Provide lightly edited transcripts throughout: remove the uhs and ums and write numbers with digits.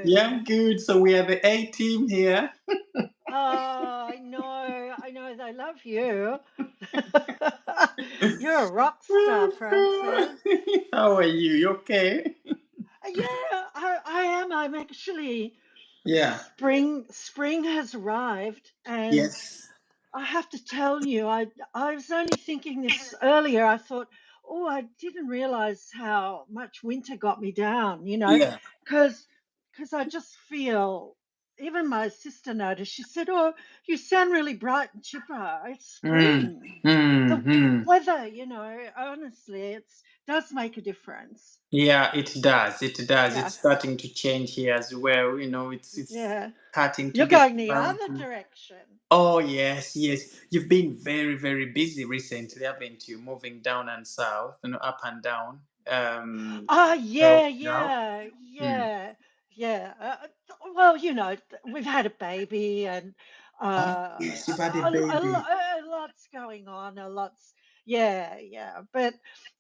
you? Yeah, I'm good. So we are the A team here. Oh, I know, they love you. You're a rock star, Francis. How are you? You okay? Yeah, I am. I'm actually Yeah. spring has arrived, and Yes. I have to tell you, I was only thinking this earlier. I thought, oh, I didn't realize how much winter got me down, Yeah. because I just feel. Even my sister noticed. She said, "Oh, you sound really bright and chipper. It's Mm. spring." Mm. The Mm. weather, honestly, it does make a difference. Yeah, it does. It does. Yeah, It's starting to change here as well. It's yeah. starting to You're get going the down other to. direction. Oh yes, yes. You've been very, very busy recently, haven't you? Moving down and south, up and down. Oh, So yeah, now. yeah, Mm. yeah, yeah. Well, we've had a baby, and Oh uh, yes, you've had a baby. a lot's going on. Yeah, yeah. But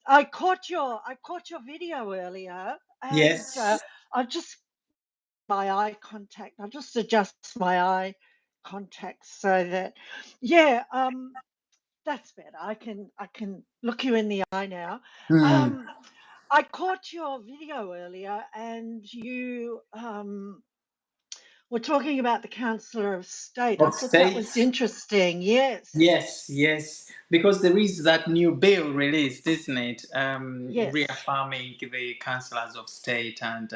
I caught your video earlier, and Yes. I just my eye contact. I just adjust my eye contact so that, yeah. That's better. I can look you in the eye now. Hmm. Um, I caught your video earlier, and you were talking about the Councillor of State. I Of thought that was states. interesting. Yes, Yes, yes, because there is that new bill released, isn't it? yes. Reaffirming the councillors of state, and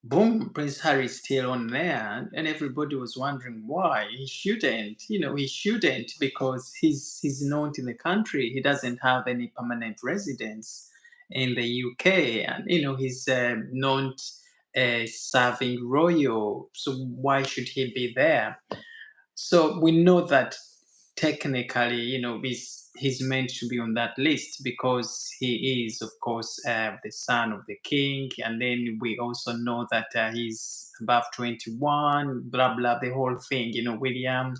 boom, Prince Harry is still on there, and everybody was wondering why he shouldn't. He shouldn't because he's not in the country. He doesn't have any permanent residence in the UK, and he's not serving royal. So why should he be there? So we know that technically, he's meant to be on that list because he is, of course, the son of the king, and then we also know that he's above 21. Blah blah, the whole thing. William,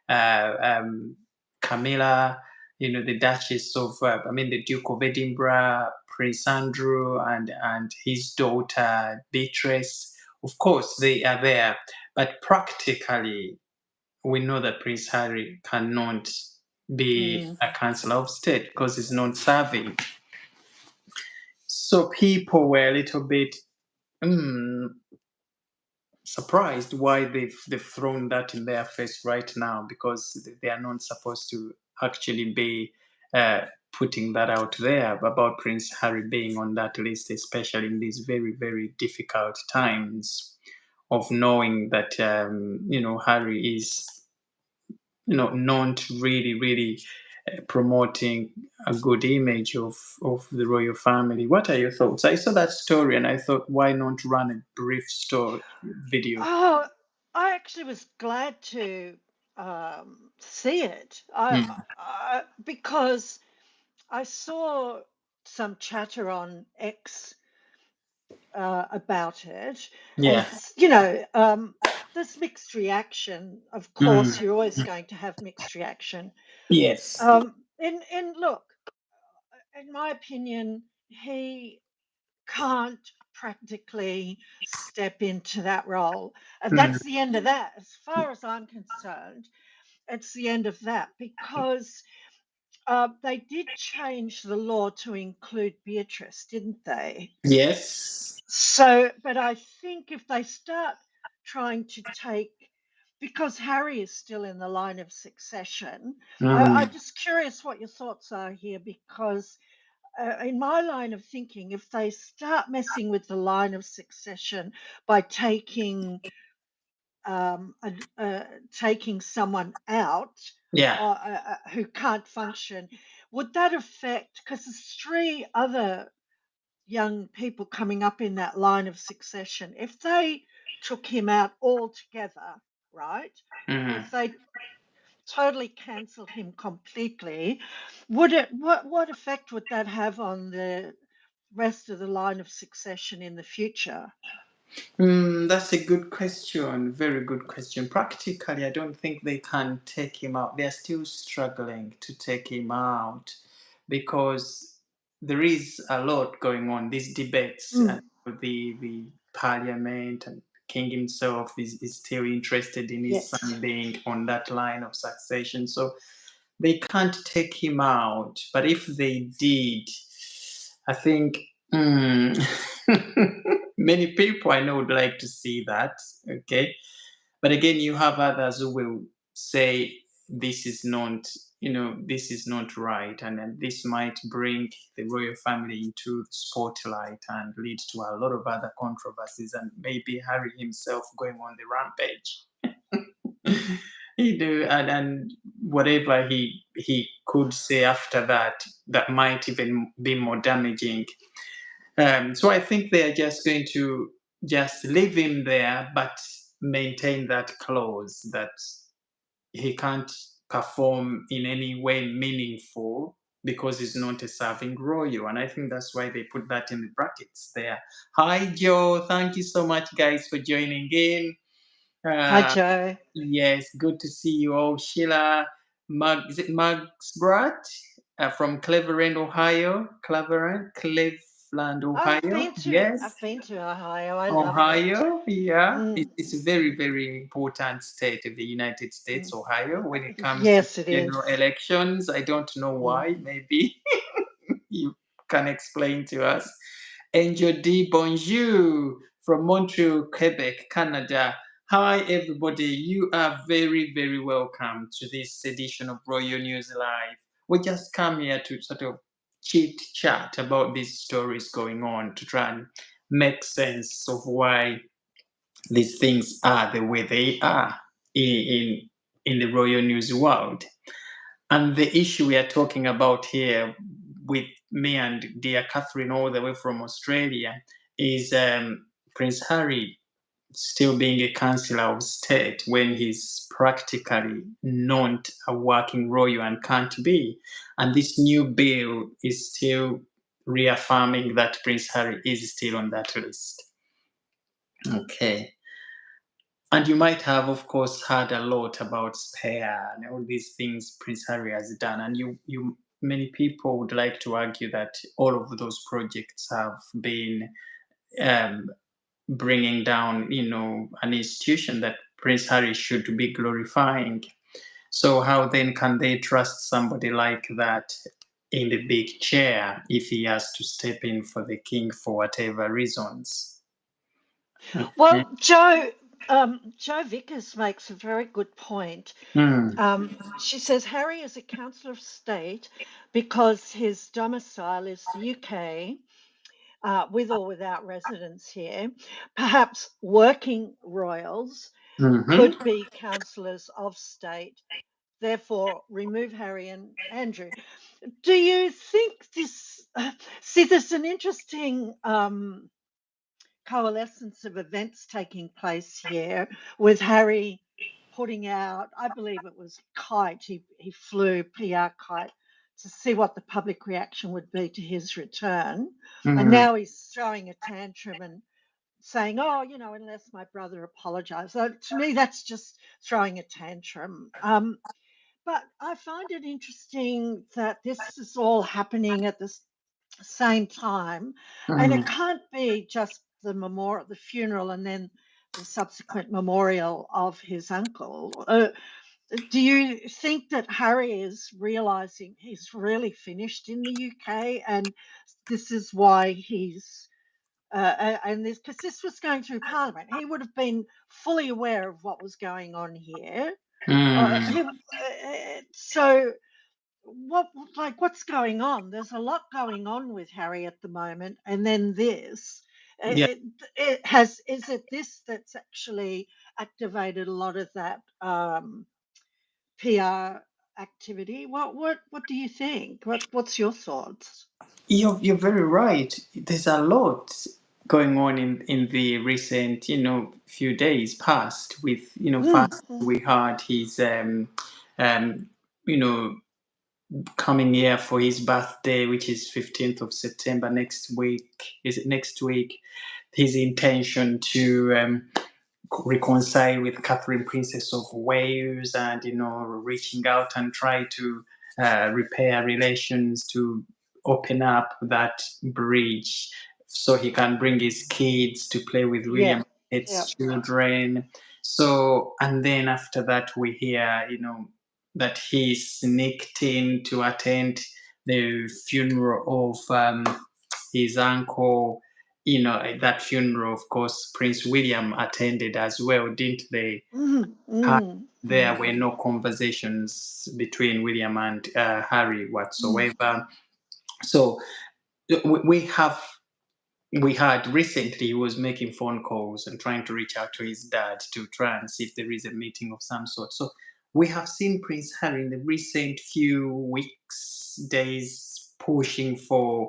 uh, Camilla, the Duchess of, the Duke of Edinburgh, Prince Andrew, and his daughter Beatrice. Of course, they are there, but practically we know that Prince Harry cannot be Mm. a Councillor of State because he's not serving. So people were a little bit mm, surprised why they've thrown that in their face right now, because they are not supposed to actually be putting that out there about Prince Harry being on that list, especially in these very, very difficult times of knowing that Harry is not really, really promoting a good image of the royal family. What are your thoughts? I saw that story and I thought, why not run a brief story video? Oh, I actually was glad to see it. Mm. Because I saw some chatter on X about it. And, Yeah. there's mixed reaction. Of Mm. course, you're always going to have mixed reaction. Yes. And look, in my opinion, he can't practically step into that role. And Mm. that's the end of that. As far as I'm concerned, it's the end of that because they did change the law to include Beatrice, didn't they? Yes. So, but I think if they start trying to take, because Harry is still in the line of succession, I'm Mm. just curious what your thoughts are here, because in my line of thinking, if they start messing with the line of succession by um, a, taking someone out Yeah. who can't function, would that affect? Because there's three other young people coming up in that line of succession. If they took him out altogether, right? Mm. If they totally cancelled him completely, would it? What effect would that have on the rest of the line of succession in the future? That's a good question. Very good question. Practically, I don't think they can take him out. They're still struggling to take him out because there is a lot going on. These debates and Mm, the parliament and king himself is still interested in his Yes. son being on that line of succession. So they can't take him out. But if they did, I think mm, many people I know would like to see that. Okay. But again, you have others who will say this is not, this is not right, and then this might bring the royal family into the spotlight and lead to a lot of other controversies, and maybe Harry himself going on the rampage. And whatever he could say after that, that might even be more damaging. So I think they are just going to just leave him there, but maintain that clause that he can't perform in any way meaningful because he's not a serving royal. And I think that's why they put that in the brackets there. Hi, Joe. Thank you so much, guys, for joining in. Hi, Uh, Joe. yes, good to see you all. Sheila, is it Mugs Brat from Cleveland, Ohio? Cleveland, Ohio. I've Yes. been to Ohio. I loved it. Ohio, yeah, Mm, it's a very, very important state in the United States, mm. Ohio, when it comes to Yes, it general is. elections. I don't know Mm. why. Maybe you can explain to us. Angel D. Bonjour from Montreal, Quebec, Canada. Hi, everybody. You are very, very welcome to this edition of Royal News Live. We just come here to sort of chit chat about these stories going on to try and make sense of why these things are the way they are in the royal news world. And the issue we are talking about here with me and dear Catherine, all the way from Australia, is Prince Harry still being a Chancellor of State when he's practically not a working royal and can't be. And this new bill is still reaffirming that Prince Harry is still on that list. Okay. And you might have, of course, heard a lot about Spare and all these things Prince Harry has done. And many people would like to argue that all of those projects have been um, bringing down, an institution that Prince Harry should be glorifying. So how then can they trust somebody like that in the big chair if he has to step in for the king for whatever reasons? Okay. Well, Joe Vickers makes a very good point. Hmm. She says Harry is a councillor of state because his domicile is the UK, with or without residence here. Perhaps working royals Mm-hmm. could be councillors of state. Therefore, remove Harry and Andrew. Do you think this? See, there's an interesting coalescence of events taking place here with Harry putting out, I believe it was kite, he flew PR kite to see what the public reaction would be to his return. And Mm-hmm. now he's throwing a tantrum and saying, oh, unless my brother apologized. So to me, that's just throwing a tantrum. But I find it interesting that this is all happening at the same time, and it Mm-hmm. can't be just the funeral, and then the subsequent memorial of his uncle. Do you think that Harry is realizing he's really finished in the UK, and this is why he's and this because this was going through Parliament, he would have been fully aware of what was going on here. So what what's going on? There's a lot going on with Harry at the moment, and then this. Yeah. It has. Is it this that's actually activated a lot of that PR activity? What do you think? What's your thoughts? You're very right. There's a lot going on in the recent, few days past with, Mm, first mm. we heard he's um you know coming here for his birthday, which is 15th of September next week. Is it next week? His intention to reconcile with Catherine, Princess of Wales, and reaching out and try to repair relations to open up that bridge so he can bring his kids to play with Yeah. William. Yeah. its children. So, and then after that, we hear, that he sneaked in to attend the funeral of his uncle. At that funeral, of course, Prince William attended as well, didn't they? Mm, Har- mm, there mm, were no conversations between William and Harry mm. whatsoever. So we have we had recently, he was making phone calls and trying to reach out to his dad to try and see if there is a meeting of some sort. So we have seen Prince Harry in the recent few weeks, days, pushing for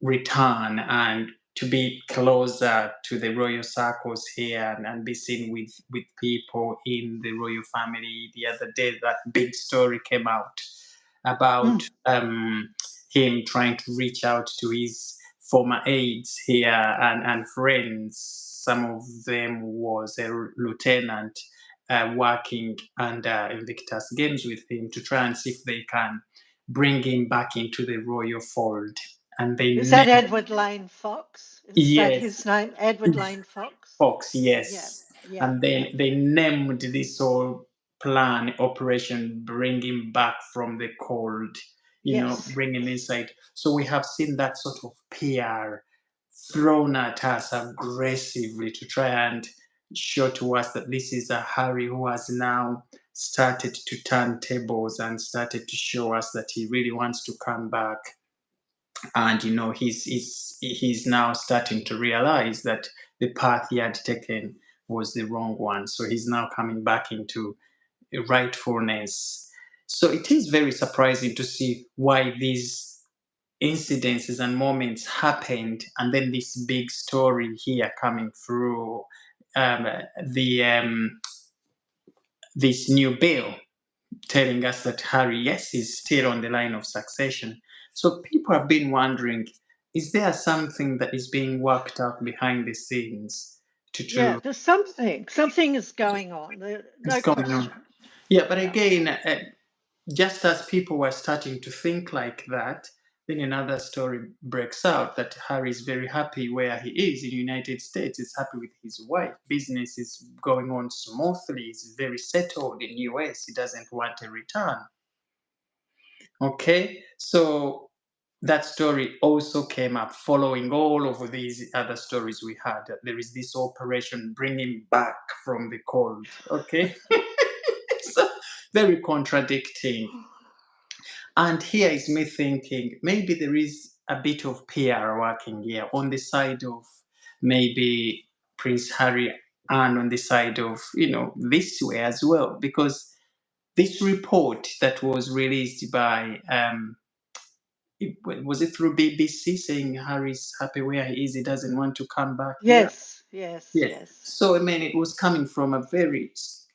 return and to be closer to the royal circles here, and be seen with people in the royal family. The other day, that big story came out about Mm. him trying to reach out to his former aides here and friends. Some of them was a lieutenant working under Invictus Games with him, to try and see if they can bring him back into the royal fold. And they Is that named, Edward Lane Fox? Is that yes, his name? Edward Lane Fox? Fox, Yeah, yes. yeah, And yeah. they named this whole plan Operation Bring Him Back from the Cold, Yes. bring him inside. So we have seen that sort of PR thrown at us aggressively to try and show to us that this is a Harry who has now started to turn tables and started to show us that he really wants to come back. And he's now starting to realize that the path he had taken was the wrong one, so he's now coming back into rightfulness. So it is very surprising to see why these incidences and moments happened, and then this big story here coming through, um, the this new bill telling us that Harry, yes, is still on the line of succession. So people have been wondering, is there something that is being worked out behind the scenes Yeah, to there's something. Something is going on. what's No going on? question. Yeah, but Yeah. again, just as people were starting to think like that, then another story breaks out that Harry is very happy where he is in the United States. He's happy with his wife. Business is going on smoothly. He's very settled in US. He doesn't want a return. Okay, so that story also came up following all of these other stories we had. There is this operation bringing back from the cold. Okay, so very contradicting. And here is me thinking maybe there is a bit of PR working here on the side of maybe Prince Harry, and on the side of, this way as well, because this report that was released by was it through BBC, saying Harry's happy where he is, he doesn't want to come back here. Yes, yes, Yes. yes, So I mean, it was coming from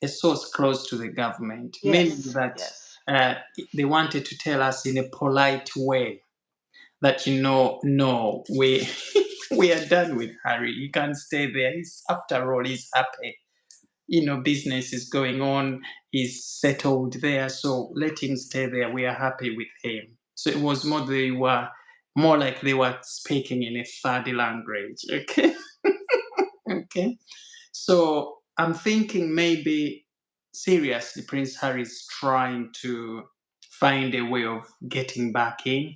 a source close to the government, meaning yes, that yes. uh, they wanted to tell us in a polite way that, no, we we are done with Harry. You can't stay there. After all, he's happy. Business is going on, he's settled there, so let him stay there. We are happy with him. So it was more like they were speaking in a third language. Okay. Okay. So I'm thinking maybe seriously, Prince Harry is trying to find a way of getting back in,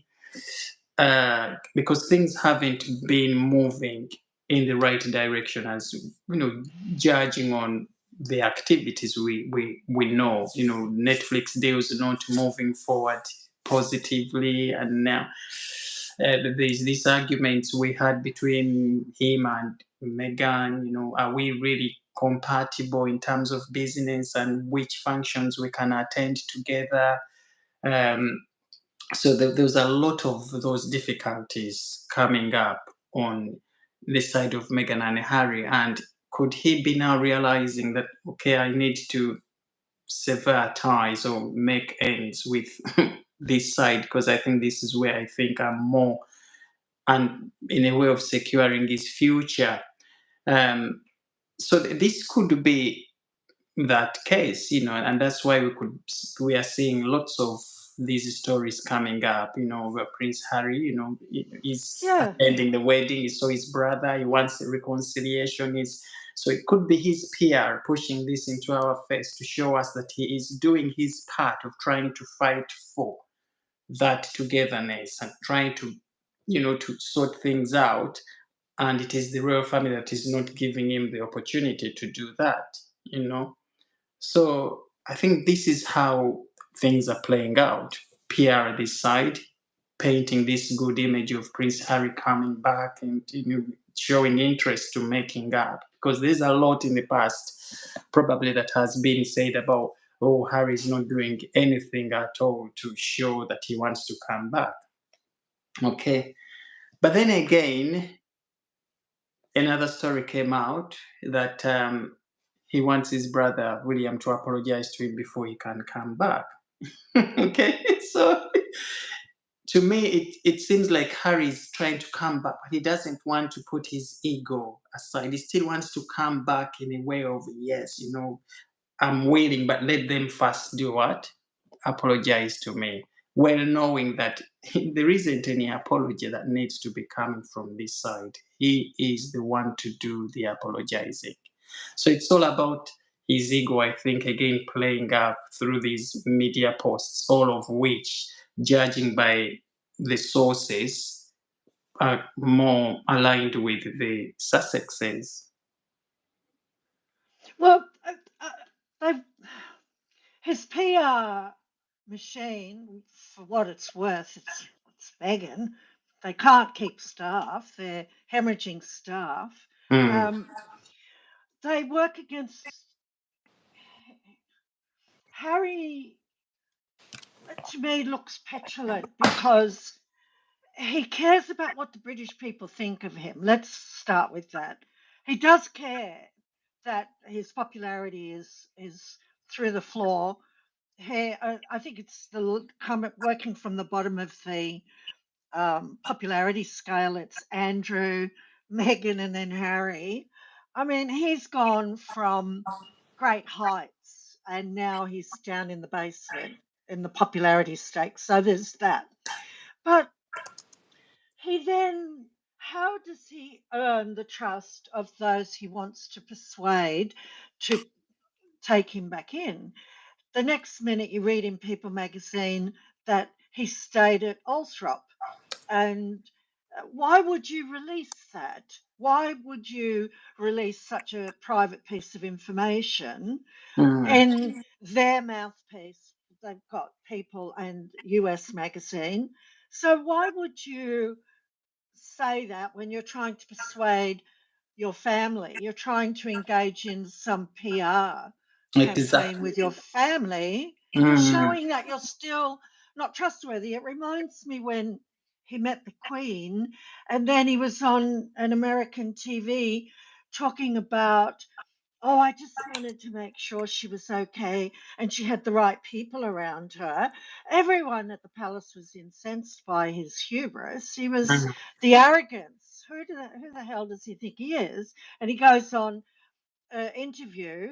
because things haven't been moving in the right direction, as judging on the activities we know. Netflix deals not moving forward positively, and now there's these arguments we had between him and Meghan. Are we really compatible in terms of business and which functions we can attend together? Um, so there's a lot of those difficulties coming up on the side of Meghan and Harry. And could he be now realizing that, okay, I need to sever ties or make ends with this side, because I think this is where I think I'm more, and in a way of securing his future. Um, so this could be that case, and that's why we are seeing lots of these stories coming up, where Prince Harry, is Yeah. attending the wedding. He saw his brother. He wants a reconciliation. So it could be his PR pushing this into our face to show us that he is doing his part of trying to fight for that togetherness and trying to, to sort things out. And it is the royal family that is not giving him the opportunity to do that. So I think this is how things are playing out. PR this side, painting this good image of Prince Harry coming back and showing interest to making up. Because there's a lot in the past probably that has been said about, oh, Harry's not doing anything at all to show that he wants to come back. Okay. But then again, another story came out that he wants his brother William to apologize to him before he can come back. Okay, so to me, it seems like Harry's trying to come back, but he doesn't want to put his ego aside. He still wants to come back in a way of, yes, I'm waiting, but let them first do what? Apologize to me. Well, knowing that there isn't any apology that needs to be coming from this side. He is the one to do the apologizing. So it's all about his ego, I think, again, playing up through these media posts, all of which, judging by the sources, are more aligned with the Sussexes. Well, they've his PR machine, for what it's worth, it's Meghan. They can't keep staff. They're hemorrhaging staff. Mm, Um, they work against Harry. To me, looks petulant because he cares about what the British people think of him. Let's start with that. He does care that his popularity is through the floor. I think it's working from the bottom of the popularity scale. It's Andrew, Meghan, and then Harry. I mean, he's gone from great heights and now he's down in the basement in the popularity stakes. So there's that. But he then, how does he earn the trust of those he wants to persuade to take him back in? The next minute you read in People magazine that he stayed at Alsrop. And why would you release that? Why would you release such a private piece of information mm. in their mouthpiece? They've got People and US magazine. So why would you say that when you're trying to persuade your family? You're trying to engage in some PR campaign Exactly. with your family and Mm, showing that you're still not trustworthy. It reminds me when he met the Queen and then he was on an American TV talking about, oh, I just wanted to make sure she was okay and she had the right people around her. Everyone at the palace was incensed by his hubris. He was mm, the arrogance. Who the hell does he think he is? And he goes on interview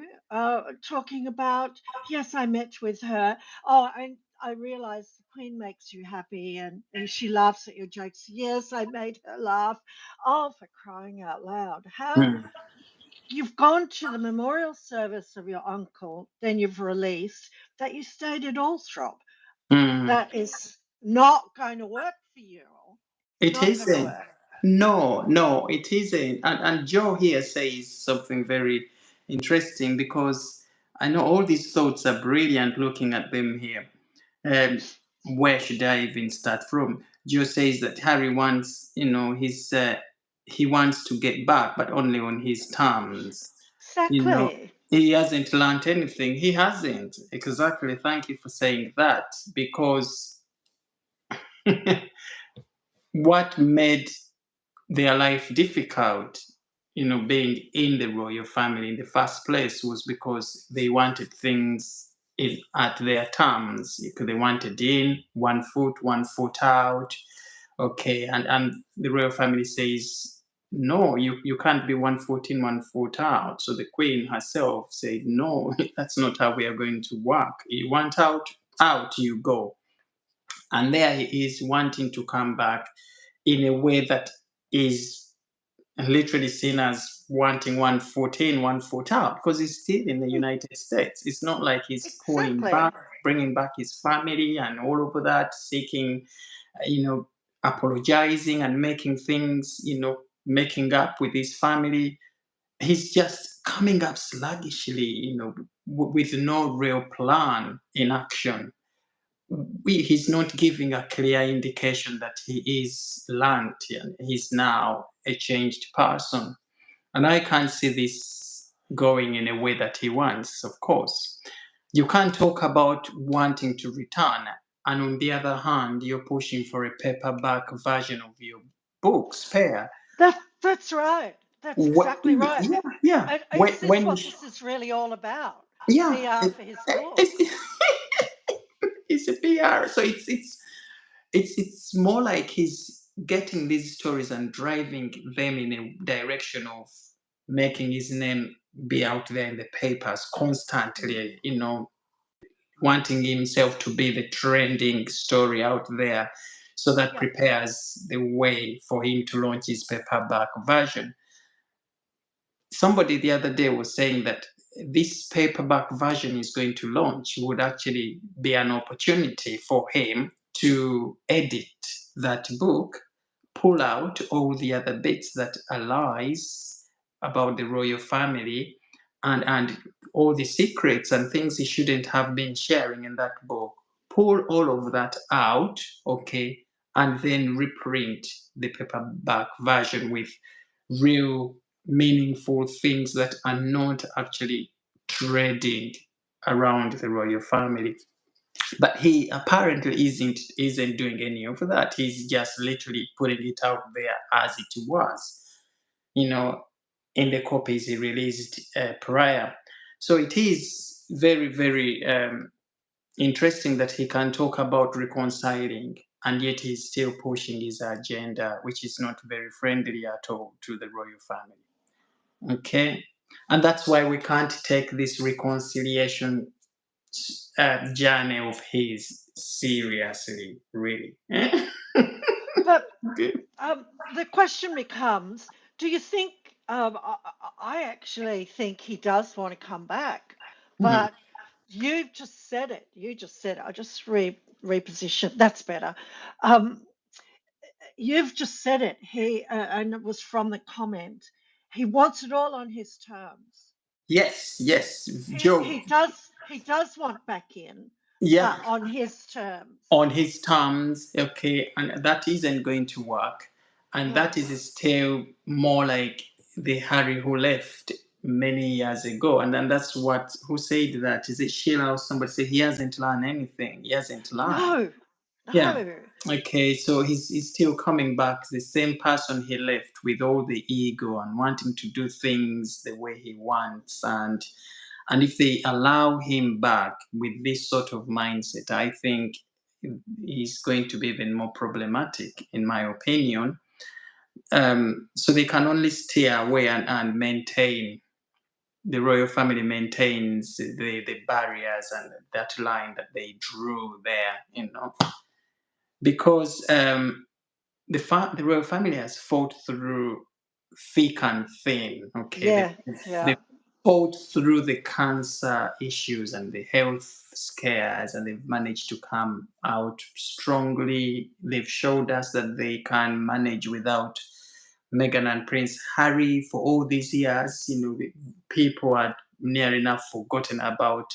talking about, yes, I met with her. Oh, and I realized the Queen makes you happy and she laughs at your jokes. Yes, I made her laugh. Oh, for crying out loud. How mm, you've gone to the memorial service of your uncle, then you've released that you stayed at Alstrop. mm. That is not going to work for you. It's It not going to isn't. work. No, no, it isn't. And Joe here says something very interesting because I know all these thoughts are brilliant looking at them here. Um, where should I even start from? Joe says that Harry wants, he wants to get back, but only on his terms. You know, Exactly. he hasn't learned anything. He hasn't. Exactly. Thank you for saying that because what made their life difficult, being in the royal family in the first place was because they wanted things at their terms. They wanted in one foot out. Okay, and the royal family says, no, you can't be one foot in, one foot out. So the queen herself said, no, that's not how we are going to work. You want out, out you go. And there he is wanting to come back in a way that is literally seen as wanting one foot in, one foot out, because he's still in the Mm, United States. It's not like he's pulling back, exactly. bringing back his family and all over that, seeking, you know, apologizing and making things, making up with his family. He's just coming up sluggishly, with no real plan in action. He's not giving a clear indication that he is learned and he's now a changed person. And I can't see this going in a way that he wants, of course. You can't talk about wanting to return, and on the other hand, you're pushing for a paperback version of your book, Spare. That's right. That's exactly right. Yeah, yeah. Is this When what this is really all about? yeah, PR for his book. it's, it's a PR. So it's more like he's getting these stories and driving them in a direction of making his name be out there in the papers constantly, wanting himself to be the trending story out there, so that Yep. prepares the way for him to launch his paperback version. Somebody the other day was saying that this paperback version is going to launch would actually be an opportunity for him to edit that book, pull out all the other bits that are lies about the royal family, and all the secrets and things he shouldn't have been sharing in that book. Pull all of that out, okay, and then reprint the paperback version with real meaningful things that are not actually trading around the royal family. But he apparently isn't doing any of that. He's just literally putting it out there as it was, you know, in the copies he released prior. So it is very, very interesting that he can talk about reconciling, and yet he's still pushing his agenda, which is not very friendly at all to the royal family. Okay. And that's why we can't take this reconciliation journey of his seriously, really. But Okay. the question becomes, do you think, I actually think he does want to come back, Mhm. but you've just said it. You just said it. I just reposition. That's better. Um, you've just said it. And it was from the comment. He wants it all on his terms. Yes, yes, He Joe. he does he does want back in, Yeah, but on his terms. on his terms, okay, and that isn't going to work. And Mm. that is still more like the Harry who left many years ago. And then that's what, who said that? Is it Sheila or somebody said he hasn't learned anything? He hasn't learned. No, Yeah. no. Okay, so he's still coming back, the same person he left, with all the ego and wanting to do things the way he wants. And if they allow him back with this sort of mindset, I think he's going to be even more problematic, in my opinion. So they can only steer away and maintain, the royal family maintains the barriers and that line that they drew there, because the royal family has fought through thick and thin. Okay, Yeah, they yeah. fought through the cancer issues and the health scares, and they've managed to come out strongly. They've showed us that they can manage without Meghan and Prince Harry for all these years. People had near enough forgotten about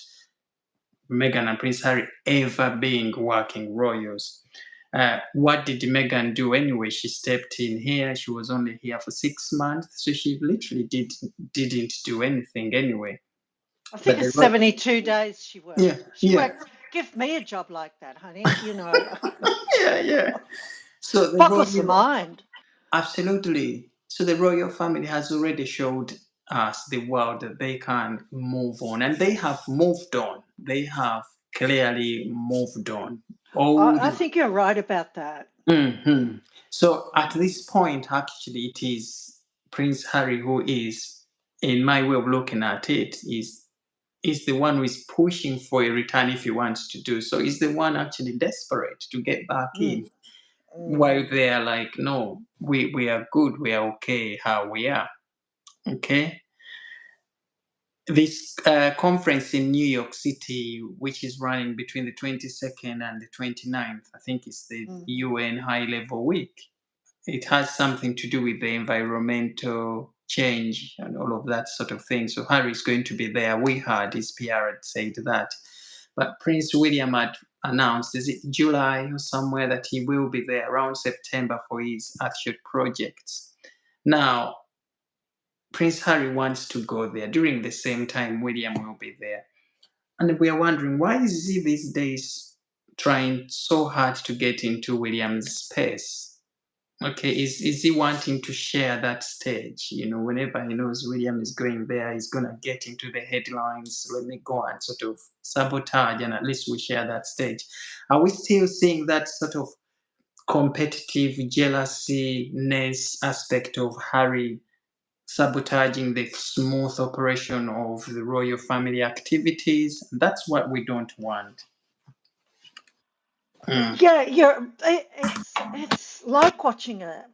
Meghan and Prince Harry ever being working royals. What did Meghan do anyway? She stepped in here. She was only here for 6 months, so she literally didn't do anything anyway. I think But it's 72 days she yeah, worked. She yeah, worked. Give me a job like that, honey. yeah, yeah. So the Boggles the royal, mind. absolutely. So the royal family has already showed us, the world, that they can move on, and they have moved on. They have clearly moved on. All I the think you're right about that. Mhm. So at this point, actually, it is Prince Harry who is, in my way of looking at it, is is the one who is pushing for a return if he wants to do so. Is the one actually desperate to get back in, Mm, mm, while they are like, no, we are good, we are okay how we are. Okay. This conference in New York City, which is running between the 22nd and the 29th, I think it's the mm. UN High Level Week. It has something to do with the environmental change and all of that sort of thing. So Harry is going to be there. We heard his PR had said that. But Prince William had announced, is it July or somewhere, that he will be there around September for his Earthshot projects. Now, Prince Harry wants to go there during the same time William will be there. And we are wondering, why is he these days trying so hard to get into William's space? Okay, is he wanting to share that stage? You know, whenever he knows William is going there, he's gonna get into the headlines. Let me go and sort of sabotage, and at least we share that stage. Are we still seeing that sort of competitive jealousy-ness aspect of Harry sabotaging the smooth operation of the royal family activities? That's what we don't want. Mm, Yeah, it's like watching a.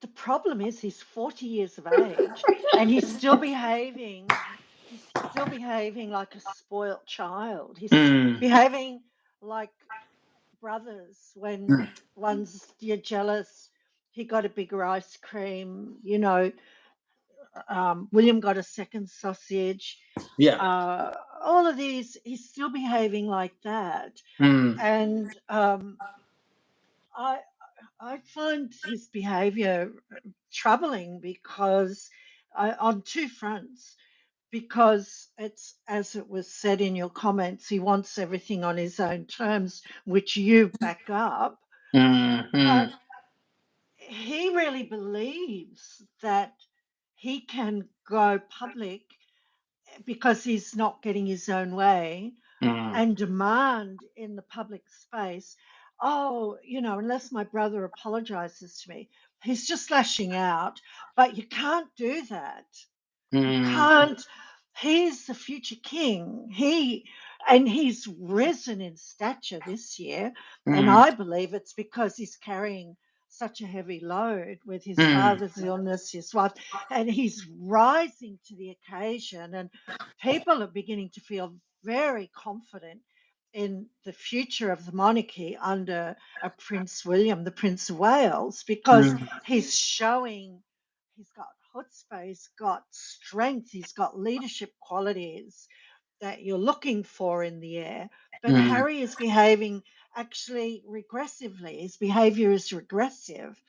The problem is he's 40 years of age and he's still behaving like a spoilt child. He's mm, behaving like brothers when mm. one's you're jealous. He got a bigger ice cream, you know. William got a second sausage. Yeah. Uh, all of these, he's still behaving like that, Mm, and I I find his behaviour troubling because on two fronts. Because it's, as it was said in your comments, he wants everything on his own terms, which you back up. mm, But mm, he really believes that he can go public because he's not getting his own way mm, and demand in the public space, oh, unless my brother apologizes to me, he's just lashing out. But you can't do that. You mm, can't. He's the future king. He's risen in stature this year, and mm, I believe it's because he's carrying such a heavy load with his mm, father's illness, his wife, and he's rising to the occasion. And people are beginning to feel very confident in the future of the monarchy under a Prince William, the Prince of Wales, because mm, he's showing he's got chutzpah, he's got strength, he's got leadership qualities that you're looking for in the air. But mm, Harry is behaving actually regressively. His behavior is regressive.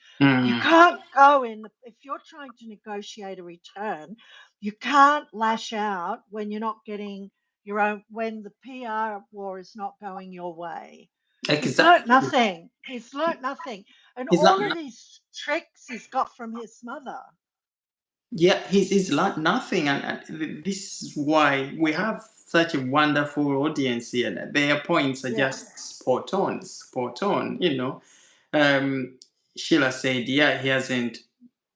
You mm. can't go in, if you're trying to negotiate a return, you can't lash out when you're not getting your own, when the PR war is not going your way. He's learnt Exactly. nothing. He's learnt nothing. And He's not. all of these tricks he's got from his mother. Yeah, he's like nothing, and this is why we have such a wonderful audience here. Their points are Yeah. just spot on, spot on. You know, Sheila said, yeah, he hasn't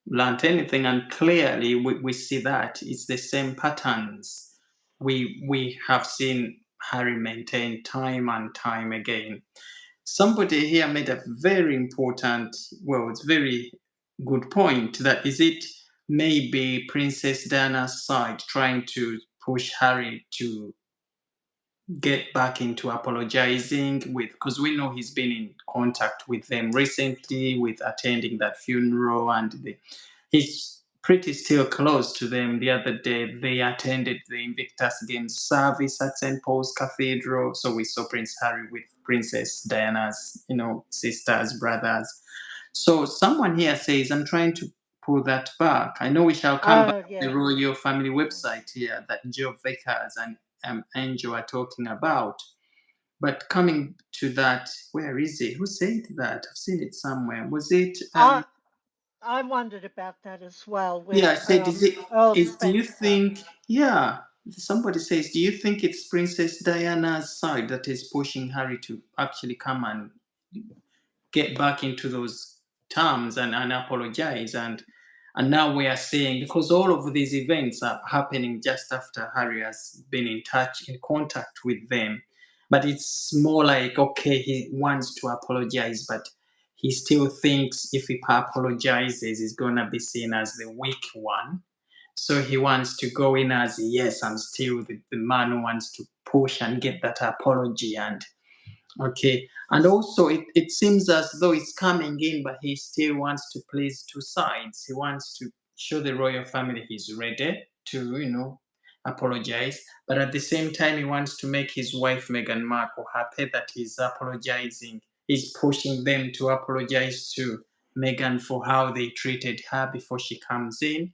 learned anything, and clearly we see that it's the same patterns we have seen Harry maintain time and time again. Somebody here made a very important, well, it's very good point, that is it maybe Princess Diana's side trying to push Harry to get back into apologizing with, because we know he's been in contact with them recently with attending that funeral, and he's pretty still close to them. The other day they attended the Invictus Games service at St. Paul's Cathedral, so we saw Prince Harry with Princess Diana's, sisters, brothers. So someone here says, I'm trying to pull that back. I know we shall come back Oh, to the yeah. royal family website here that Joe Vickers and Angel are talking about. But coming to that, where is it? Who said that? I've seen it somewhere. Was it? I I wondered about that as well Yeah, I with said, is it? Earl Do you Spencer. think? Yeah, somebody says, do you think it's Princess Diana's side that is pushing Harry to actually come and get back into those terms and apologize? And And now we are seeing, because all of these events are happening just after Harry has been in contact with them. But it's more like, okay, he wants to apologize, but he still thinks if he apologizes, he's going to be seen as the weak one. So he wants to go in as, yes, I'm still the man who wants to push and get that apology. And okay. And also, it seems as though he's coming in, but he still wants to please two sides. He wants to show the royal family he's ready to, apologize. But at the same time, he wants to make his wife, Meghan Markle, happy that he's apologizing. He's pushing them to apologize to Meghan for how they treated her before she comes in.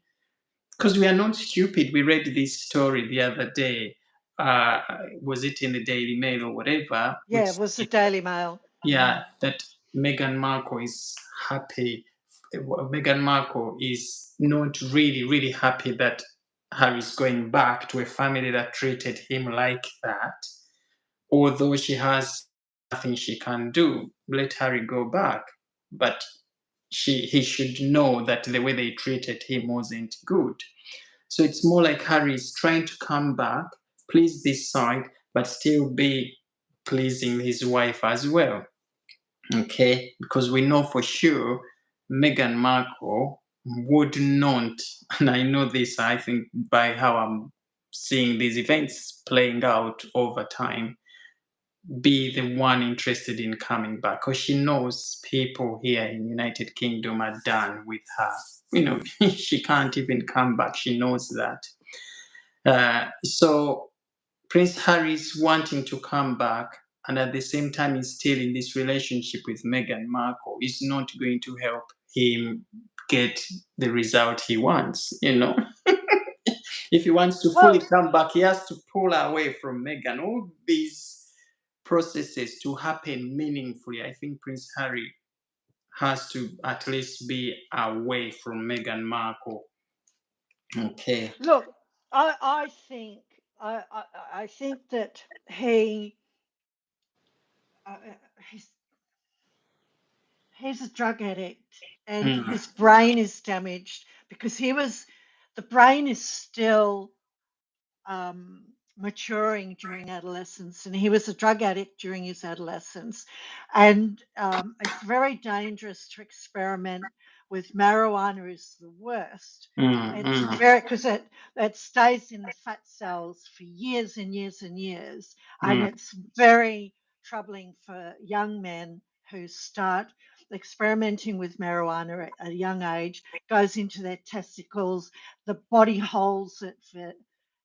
Because we are not stupid. We read this story the other day. Was it in the Daily Mail or whatever? Yeah, Which it was the Daily Mail. yeah, that Meghan Markle is happy. Meghan Markle is not really, really happy that Harry's going back to a family that treated him like that. Although she has nothing she can do, let Harry go back. But he should know that the way they treated him wasn't good. So it's more like Harry is trying to come back, please this side, but still be pleasing his wife as well. Okay, because we know for sure Meghan Markle would not, and I know this, I think, by how I'm seeing these events playing out over time, be the one interested in coming back, because she knows people here in United Kingdom are done with her. She can't even come back. She knows that. So Prince Harry's wanting to come back, and at the same time he's still in this relationship with Meghan Markle, is not going to help him get the result he wants. If he wants to fully Well, come back, he has to pull away from Meghan. All these processes to happen meaningfully, I think Prince Harry has to at least be away from Meghan Markle. Okay. look, I think I think that uh, he's he's a drug addict and Mm, his brain is damaged because the brain is still um, maturing during adolescence, and he was a drug addict during his adolescence. And it's very dangerous to experiment with marijuana. Is the worst. mm, It's mm, very because it stays in the fat cells for years and years and years, and mm, it's very troubling for young men who start experimenting with marijuana at a young age, goes into their testicles, the body holds it for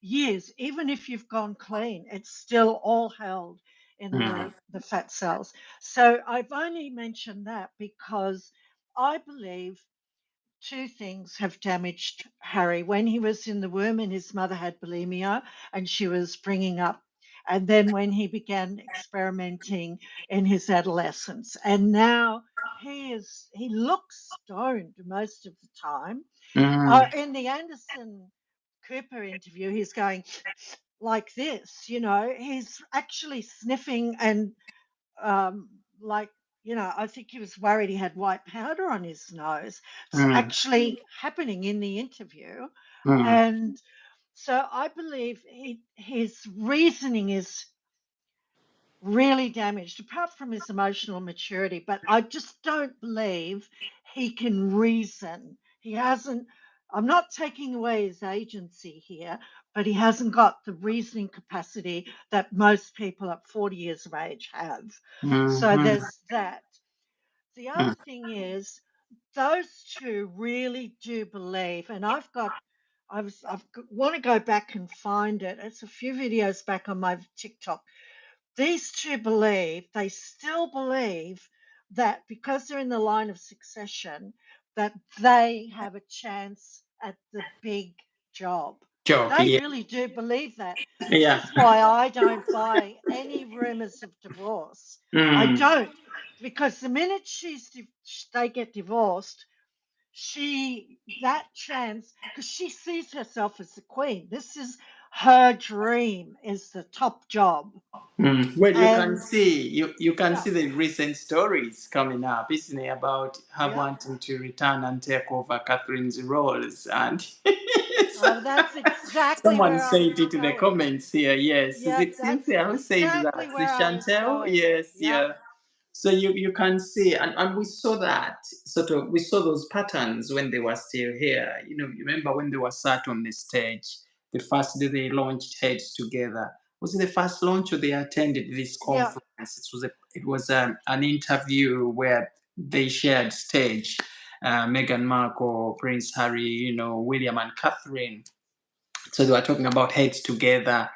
years. Even if you've gone clean, it's still all held in mm, the fat cells. So I've only mentioned that because I believe two things have damaged Harry. When he was in the womb and his mother had bulimia and she was bringing up, and then when he began experimenting in his adolescence, and now he looks stoned most of the time. mm, In the Anderson Cooper interview, he's going like this, he's actually sniffing and um, like, I think he was worried he had white powder on his nose. It's mm, actually happening in the interview. mm, And so I believe his reasoning is really damaged, apart from his emotional maturity. But I just don't believe he can reason. He hasn't, I'm not taking away his agency here, but he hasn't got the reasoning capacity that most people at 40 years of age have. So mm, there's that. The other thing is, those two really do believe, and I've want to go back and find it. It's a few videos back on my TikTok. These two they still believe that because they're in the line of succession, that they have a chance at the big job. job, They yeah, really do believe that. This yeah, is why I don't buy any rumors of divorce. I mm, don't, because the minute they get divorced, that chance, because she sees herself as the queen. This is her dream is the top job. Well, you can And see you can yeah, see the recent stories coming up, isn't it, about her yeah. wanting to return and take over Catherine's roles, and Oh, that's exactly someone where I said was it in the going. comments here. Yes, is Yeah, it that's Cynthia who said that? exactly Is where it I was Chantel? going. Yes, Yep. yeah. So you can see, and we saw that sort of, we saw those patterns when they were still here. You remember when they were sat on the stage, the first day they launched Heads Together. Was it the first launch or they attended this Yeah. conference? It was an interview where they shared stage. Meghan Markle, Prince Harry, William and Catherine. So they were talking about Heads Together,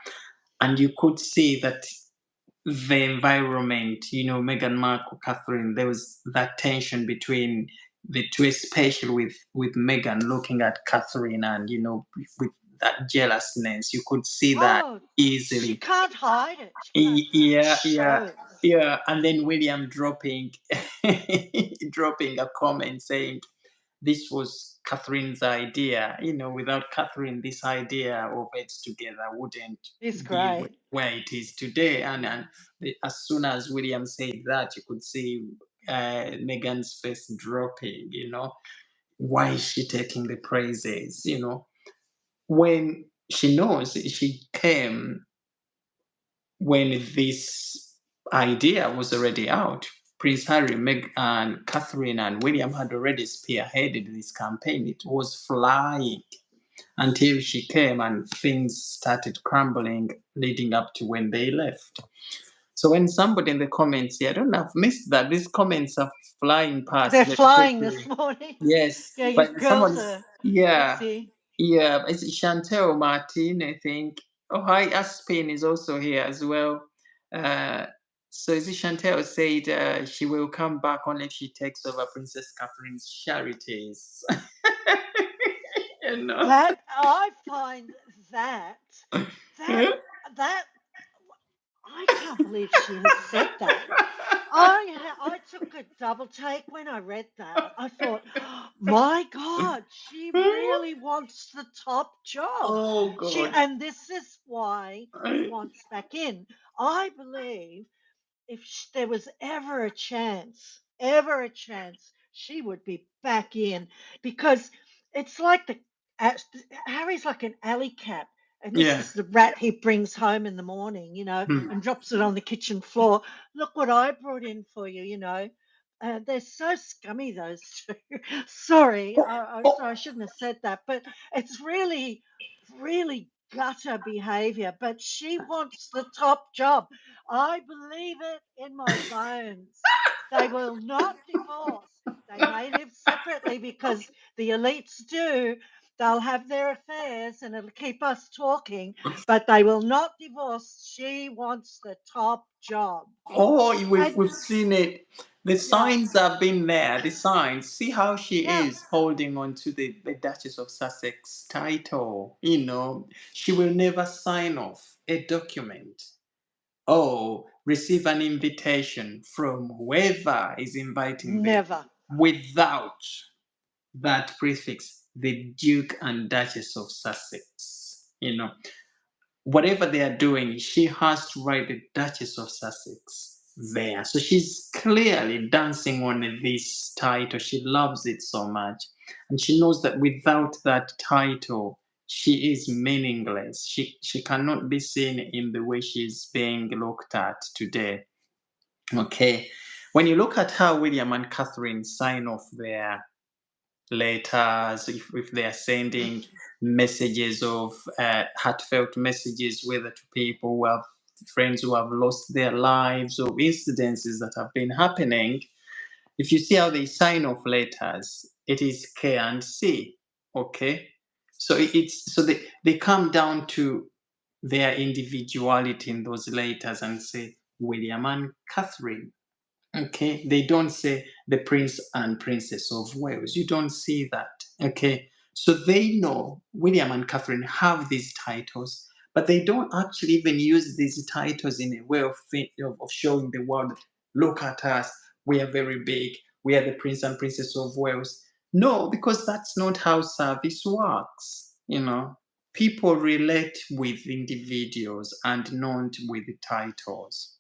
and you could see that the environment, Meghan Markle, Catherine, there was that tension between the two, especially with Meghan looking at Catherine, and with that jealousness, you could see that Oh, she easily. can't hide it. It Yeah, yeah, shows. yeah. And then William dropping dropping a comment saying this was Catherine's idea. Without Catherine, this idea of it together wouldn't It's be great. where it is today. And as soon as William said that, you could see Megan's face dropping. Why is she taking the praises? When she knows she came when this idea was already out. Prince Harry, Meg, and Catherine and William had already spearheaded this campaign. It was flying until she came and things started crumbling leading up to when they left. So when somebody in the comments here, I don't know, I've missed that. These comments are flying past They're very flying this quickly. morning. Yes, Yeah, you but girls someone's, are yeah, busy. yeah, it's Chantel Martin, I think. Oh, hi, Aspin is also here as well. Uh, so is it Chantel said she will come back only if she takes over Princess Catherine's charities. you know? That I find that that that I can't believe she has said that. I took a double take when I read that. I thought, my God, she really wants the top job. oh, She God. and this is why she wants back in. I believe if there was ever a chance, she would be back in because it's like uh, Harry's like an alley cat. And this Yeah. is the rat he brings home in the morning, Hmm. and drops it on the kitchen floor. Look what I brought in for you. They're so scummy, those two. Sorry, sorry, I shouldn't have said that, but it's really, really gutter behavior. But she wants the top job. I believe it in my bones. They will not divorce. They may live separately because the elites do. They'll have their affairs and it'll keep us talking, but they will not divorce. She wants the top job. Oh, we've And we've seen it. The yeah, signs have been there. The signs. See how she yeah, is holding on to the Duchess of Sussex title. She will never sign off a document. Oh, receive an invitation from whoever is inviting them never, without that prefix, the Duke and Duchess of Sussex. Whatever they are doing, she has to write the Duchess of Sussex there. So she's clearly dancing on this title. She loves it so much. And she knows that without that title, she is meaningless. She cannot be seen in the way she's being looked at today. Okay. When you look at how William and Catherine sign off their letters, if they are sending messages of heartfelt messages, whether to people who have friends who have lost their lives or incidences that have been happening, if you see how they sign off letters, it is K and C. Okay. So they come down to their individuality in those letters and say William and Catherine. Okay, they don't say the Prince and Princess of Wales. You don't see that. Okay, so they know William and Catherine have these titles, but they don't actually even use these titles in a way of showing the world, look at us, we are very big, we are the Prince and Princess of Wales. No, because that's not how service works. people relate with individuals and not with titles.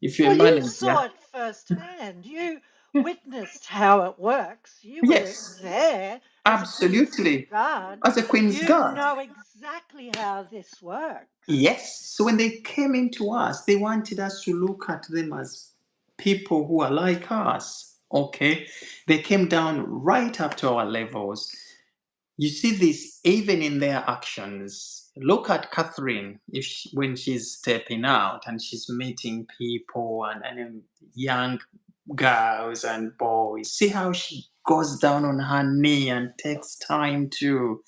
If you're a Well, you manager, saw it firsthand. You witnessed how it works. You were yes, there as a Queen's absolutely. Guard. As a Queen's You Guard, know exactly how this works. yes. So when they came into us, they wanted us to look at them as people who are like us. Okay, they came down right up to our levels. You see this even in their actions. Look at Catherine if when she's stepping out and she's meeting people and young girls and boys. See how she goes down on her knee and takes time to,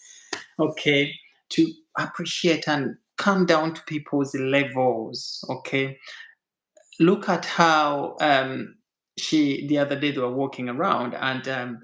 okay, to appreciate and come down to people's levels. Okay, look at how she the other day they were walking around and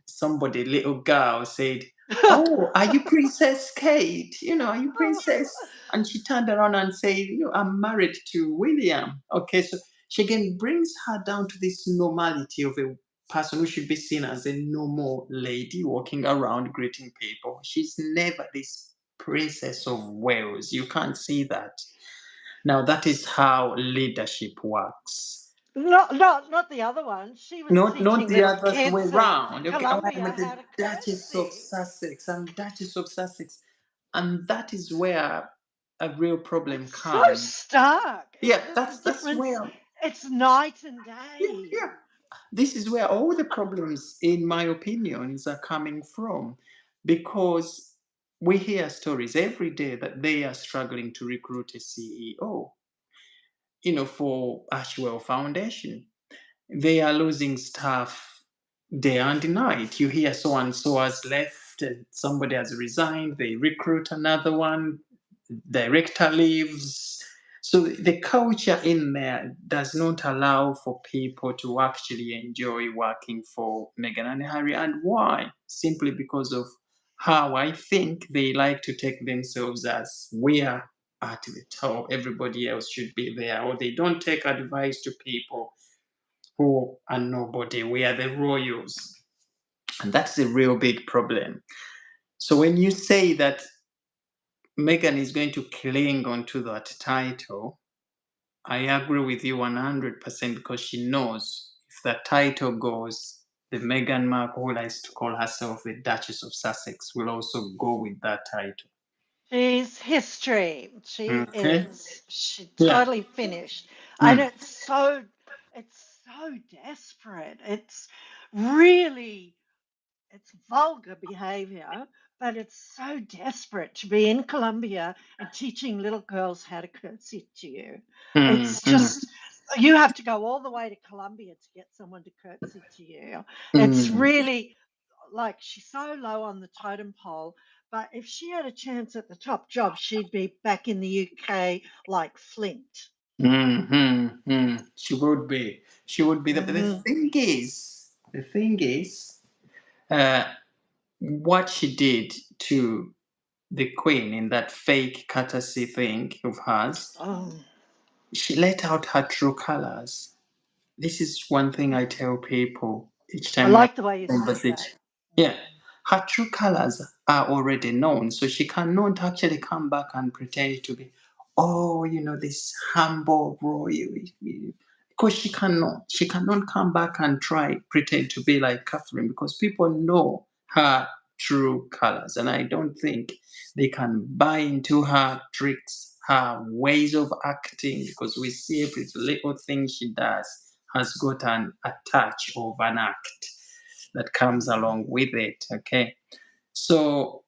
somebody, little girl, said, "Oh, are you Princess Kate? Are you Princess?" And she turned around and said, "I'm married to William." Okay, so she again brings her down to this normality of a person who should be seen as a normal lady walking around greeting people. She's never this Princess of Wales. You can't see that. Now, that is how leadership works. Not the other one. She was Not teaching the little other way kids in round. Okay, I'm Colombia the how to Duchess of curtsy. Sussex. I'm Duchess of Sussex. And that is where a real problem It's so comes. stark. Yeah, The that's difference, where it's night and yeah, day. yeah. This is where all the problems, in my opinions, are coming from. Because we hear stories every day that they are struggling to recruit a CEO, for Ashwell Foundation. They are losing staff day and night. You hear so and so has left, and somebody has resigned, they recruit another one, director leaves. So the culture in there does not allow for people to actually enjoy working for Meghan and Harry. And why? Simply because of how I think they like to take themselves as we are at the top, everybody else should be there, or they don't take advice to people who are nobody. We are the royals. And that's a real big problem. So when you say that Meghan is going to cling onto that title, I agree with you 100% because she knows if that title goes, the Meghan Markle, who likes to call herself the Duchess of Sussex, will also go with that title. She's history. She Okay? is. She Yeah. totally finished. And Mm. it's so desperate. It's really it's vulgar behavior, but it's so desperate to be in Colombia and teaching little girls how to curtsy to you. Mm. It's Mm. just, you have to go all the way to Colombia to get someone to curtsy to you. It's Mm. really like she's so low on the totem pole. But if she had a chance at the top job, she'd be back in the UK like Flint. Mm. Mm. Mm. She would be. She would be. The Hmm. thing is, uh, what she did to the queen in that fake courtesy thing of hers, Oh, she let out her true colors. This is one thing I tell people each I time we have like the way you a said that. conversation. Yeah, her true colors are already known, so she cannot actually come back and pretend to be, oh, this humble royal. Because she cannot come back and try pretend to be like Catherine because people know her true colors, and I don't think they can buy into her tricks, her ways of acting, because we see every little thing she does has got a touch of an act that comes along with it. Okay. So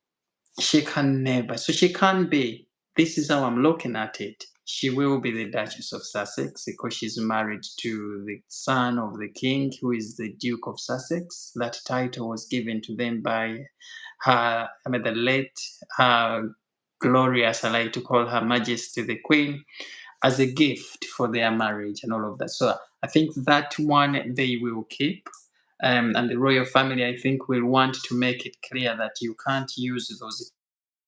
she can never, so she can't be, this is how I'm looking at it. She will be the Duchess of Sussex because she's married to the son of the king, who is the Duke of Sussex. That title was given to them by the late, glorious, I like to call her Majesty the Queen, as a gift for their marriage and all of that. So I think that one they will keep. And the royal family, I think, will want to make it clear that you can't use those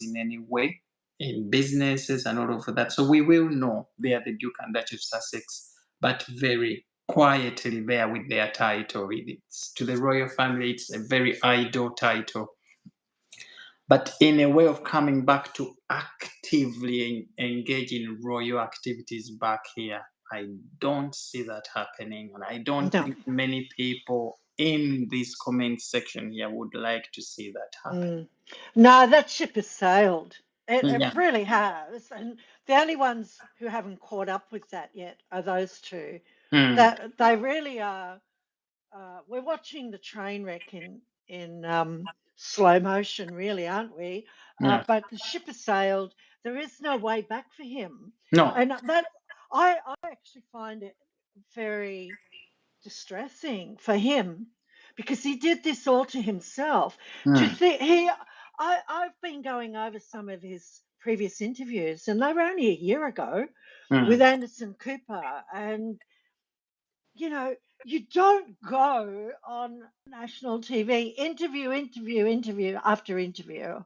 in any way in businesses and all of that. So we will know they are the Duke and Duchess of Sussex, but very quietly there with their title. It's to the royal family, it's a very idle title. But in a way of coming back to actively engage in royal activities back here, I don't see that happening. And I don't No. think many people in this comment section here would like to see that happen. Mm. No, that ship has sailed. It Yeah. really has. And the only ones who haven't caught up with that yet are those two. Mm, That they really are. We're watching the train wreck in slow motion, really, aren't we? yeah. But the ship has sailed. There is no way back for him, No. and that I actually find it very distressing for him because he did this all to himself. To Mm, think I've been going over some of his previous interviews, and they were only a year ago with mm, Anderson Cooper, and you know, you don't go on national TV, interview after interview,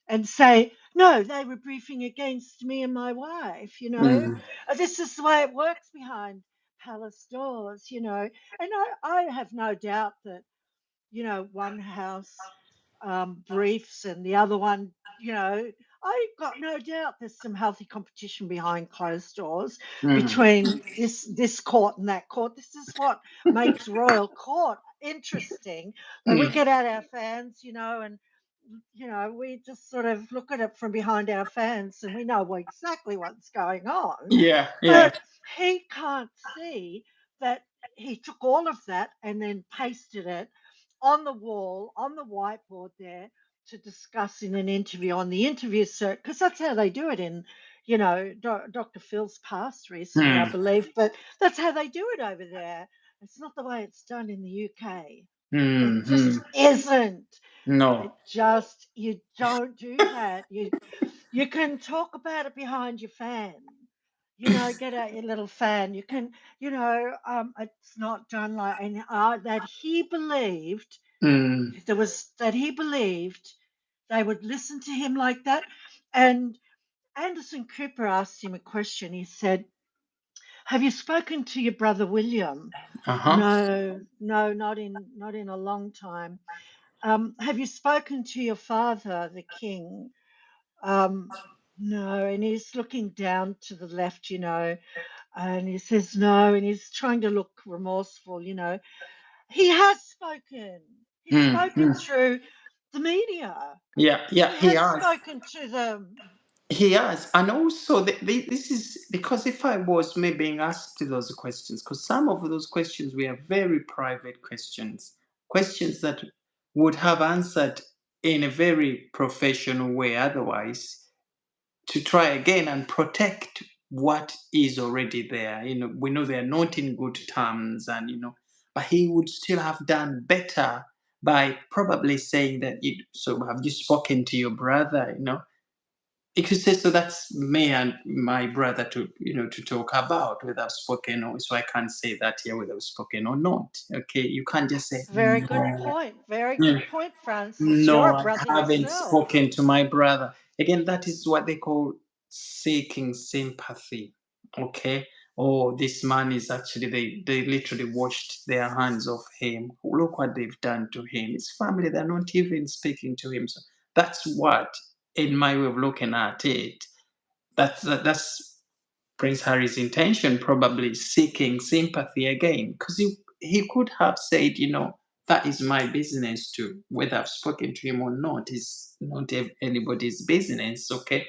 and say, no, they were briefing against me and my wife, you know. mm, This is the way it works behind palace doors, you know. And I have no doubt that, you know, one house briefs and the other one, you know, I got no doubt there's some healthy competition behind closed doors mm. between this court and that court. This is what makes royal court interesting. That we Mm. get out our fans, you know, and you know we just sort of look at it from behind our fans and we know exactly what's going on. Yeah, yeah. But he can't see that he took all of that and then pasted it on the wall, on the whiteboard there to discuss in an interview on the interview circuit, because that's how they do it in, you know, Dr. Phil's passed recently, I Mm, believe, but that's how they do it over there. It's not the way it's done in the UK. It mm, just mm. isn't. It No. just, you don't do that. You can talk about it behind your fan. You know, get out your little fan. You can, you know, it's not done like, and that he believed Mm, there was that he believed they would listen to him like that. And Anderson Cooper asked him a question. He said, "Have you spoken to your brother William?" uh-huh. No, no, not in a long time. Have you spoken to your father, the king? Um, no. And he's looking down to the left, you know, and he says no, and he's trying to look remorseful, you know. He has spoken. He's Mm, spoken mm. through the media. Yeah, yeah, He he has has. spoken to them. He has. And also, this is because if I was maybe being asked those questions, because some of those questions were very private questions, questions that would have answered in a very professional way otherwise, to try again and protect what is already there. You know, we know they're not in good terms, and but he would still have done better by probably saying that. So, have you spoken to your brother? You could say, so that's me and my brother to talk about whether I've spoken, or so I can't say that here whether I've spoken or not. Okay, you can't just say Very good no. point. Very Yeah. good point, Francis. You're No, a I brother haven't yourself. spoken to my brother. Again, that is what they call seeking sympathy. Okay. Oh, this man is actually, they literally washed their hands off him. Look what they've done to him. His family, they're not even speaking to him. So that's what, in my way of looking at it, that's Prince Harry's intention, probably seeking sympathy again, because he could have said, that is my business too. Whether I've spoken to him or not is not anybody's business, okay?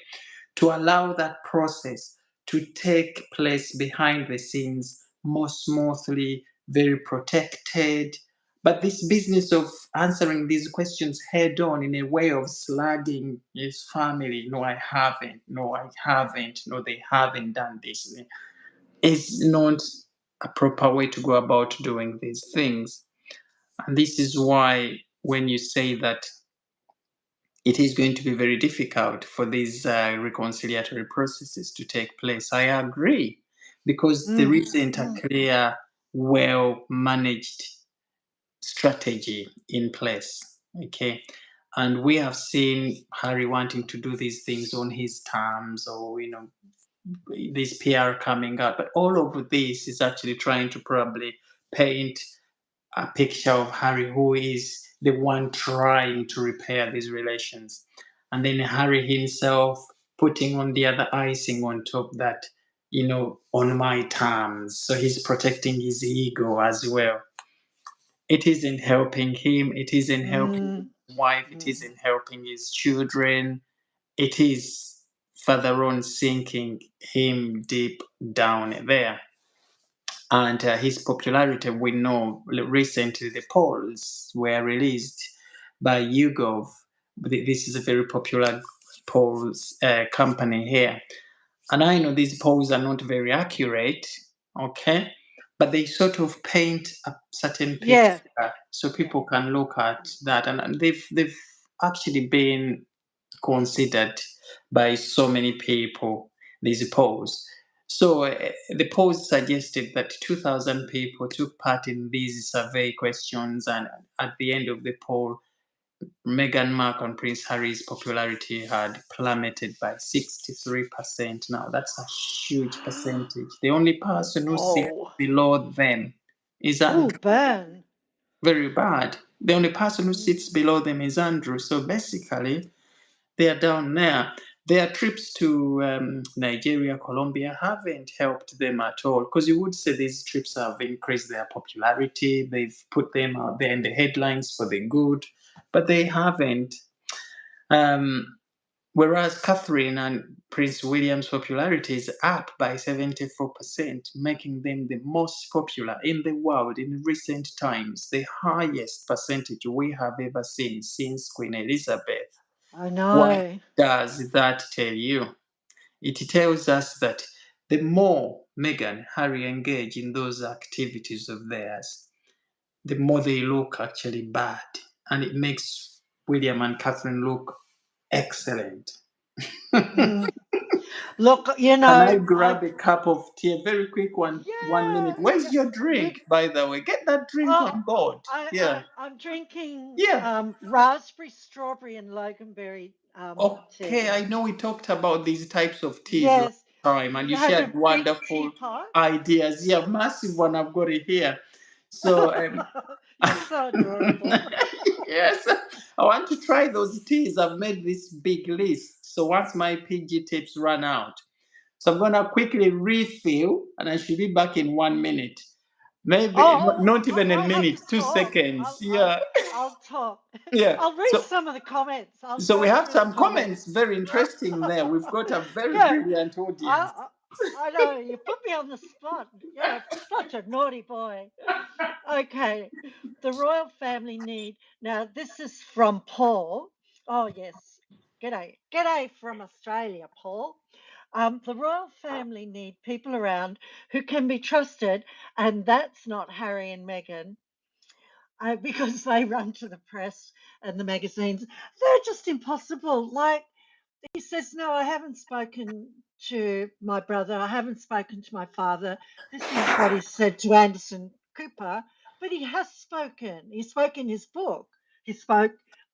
To allow that process to take place behind the scenes more smoothly, very protected. But this business of answering these questions head on in a way of slagging his family, no, I haven't, no, I haven't, no, they haven't done this, is not a proper way to go about doing these things. And this is why, when you say that it is going to be very difficult for these reconciliatory processes to take place, I agree, because there Mm, isn't a mm. clear, well managed strategy in place. Okay. And we have seen Harry wanting to do these things on his terms, or, this PR coming up. But all of this is actually trying to probably paint a picture of Harry, who is the one trying to repair these relations. And then Harry himself putting on the other icing on top, that, on my terms. So he's protecting his ego as well. It isn't helping him, it isn't helping Mm, his wife, it mm. isn't helping his children. It is further on sinking him deep down there. And his popularity, we know recently the polls were released by YouGov. This is a very popular polls company here. And I know these polls are not very accurate, okay? But they sort of paint a certain picture Yeah, so yeah. people can look at that. And they've actually been considered by so many people, these polls. So the polls suggested that 2,000 people took part in these survey questions, and at the end of the poll, Meghan Markle and Prince Harry's popularity had plummeted by 63%. Now, that's a huge percentage. The only person who sits Oh, below them is oh, Andrew. burn. Very bad. The only person who Mm. sits below them is Andrew. So basically, they are down there. Their trips to Nigeria, Colombia haven't helped them at all, because you would say these trips have increased their popularity. They've put them out there in the headlines for the good, but they haven't. Um, Whereas Catherine and Prince William's popularity is up by 74%, making them the most popular in the world in recent times, the highest percentage we have ever seen since Queen Elizabeth. I What know. does that tell you? It tells us that the more Meghan and Harry engage in those activities of theirs, the more they look actually bad. And it makes William and Catherine look excellent. Mm. Look, Can I I grab a cup of tea? A very quick one, 1 minute. yeah, Where's yeah. your We drink, by the way? Get that drink oh, on board. Yeah. I'm drinking Yeah. raspberry, strawberry, and loganberry Okay, tea. I know we talked about these types of teas last Yes, time, and you you have a shared big wonderful teapot. ideas. Yeah, massive one. I've got it here. So, You're so adorable. yes, I want to try those teas. I've made this big list. So once my PG tips run out, so I'm gonna quickly refill, and I should be back in 1 minute. Maybe Oh, not even a I have minute, to two talk. seconds. Yeah, I'll talk. yeah. I'll read some of the comments. I'll So we go have through the some comments. comments, very interesting there. We've got a very Yeah, brilliant audience. I, I know you put me on the spot. You're such a naughty boy. Okay, the royal family need. Now, this is from Paul. Oh, yes. G'day. G'day from Australia, Paul. The royal family need people around who can be trusted, and that's not Harry and Meghan, because they run to the press and the magazines. They're just impossible. Like, he says, no, I haven't spoken to my brother. I haven't spoken to my father. This is what he said to Anderson Cooper, but he has spoken. He spoke in his book. He spoke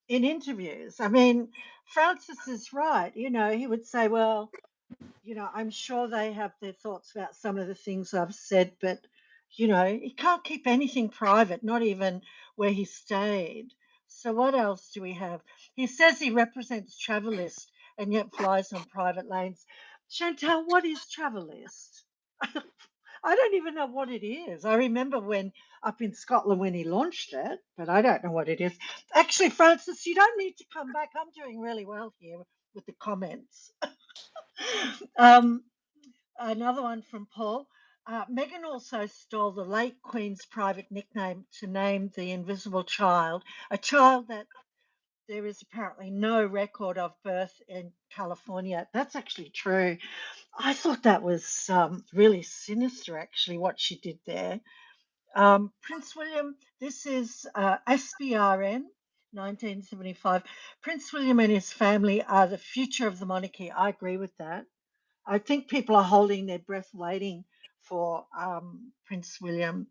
in interviews. I mean, Francis is right. He would say, well, I'm sure they have their thoughts about some of the things I've said, but, he can't keep anything private, not even where he stayed. So, what else do we have? He says he represents Travelist and yet flies on private lanes. Chantal, what is Travelist? I don't even know what it is. I remember when up in Scotland when he launched it, but I don't know what it is. Actually, Francis, you don't need to come back. I'm doing really well here with the comments. um, Another one from Paul. Meghan also stole the late Queen's private nickname to name the invisible child, a child that there is apparently no record of birth in California. That's actually true. I thought that was really sinister, actually, what she did there. Prince William, this is SBRN 1975. Prince William and his family are the future of the monarchy. I agree with that. I think people are holding their breath waiting for Prince William.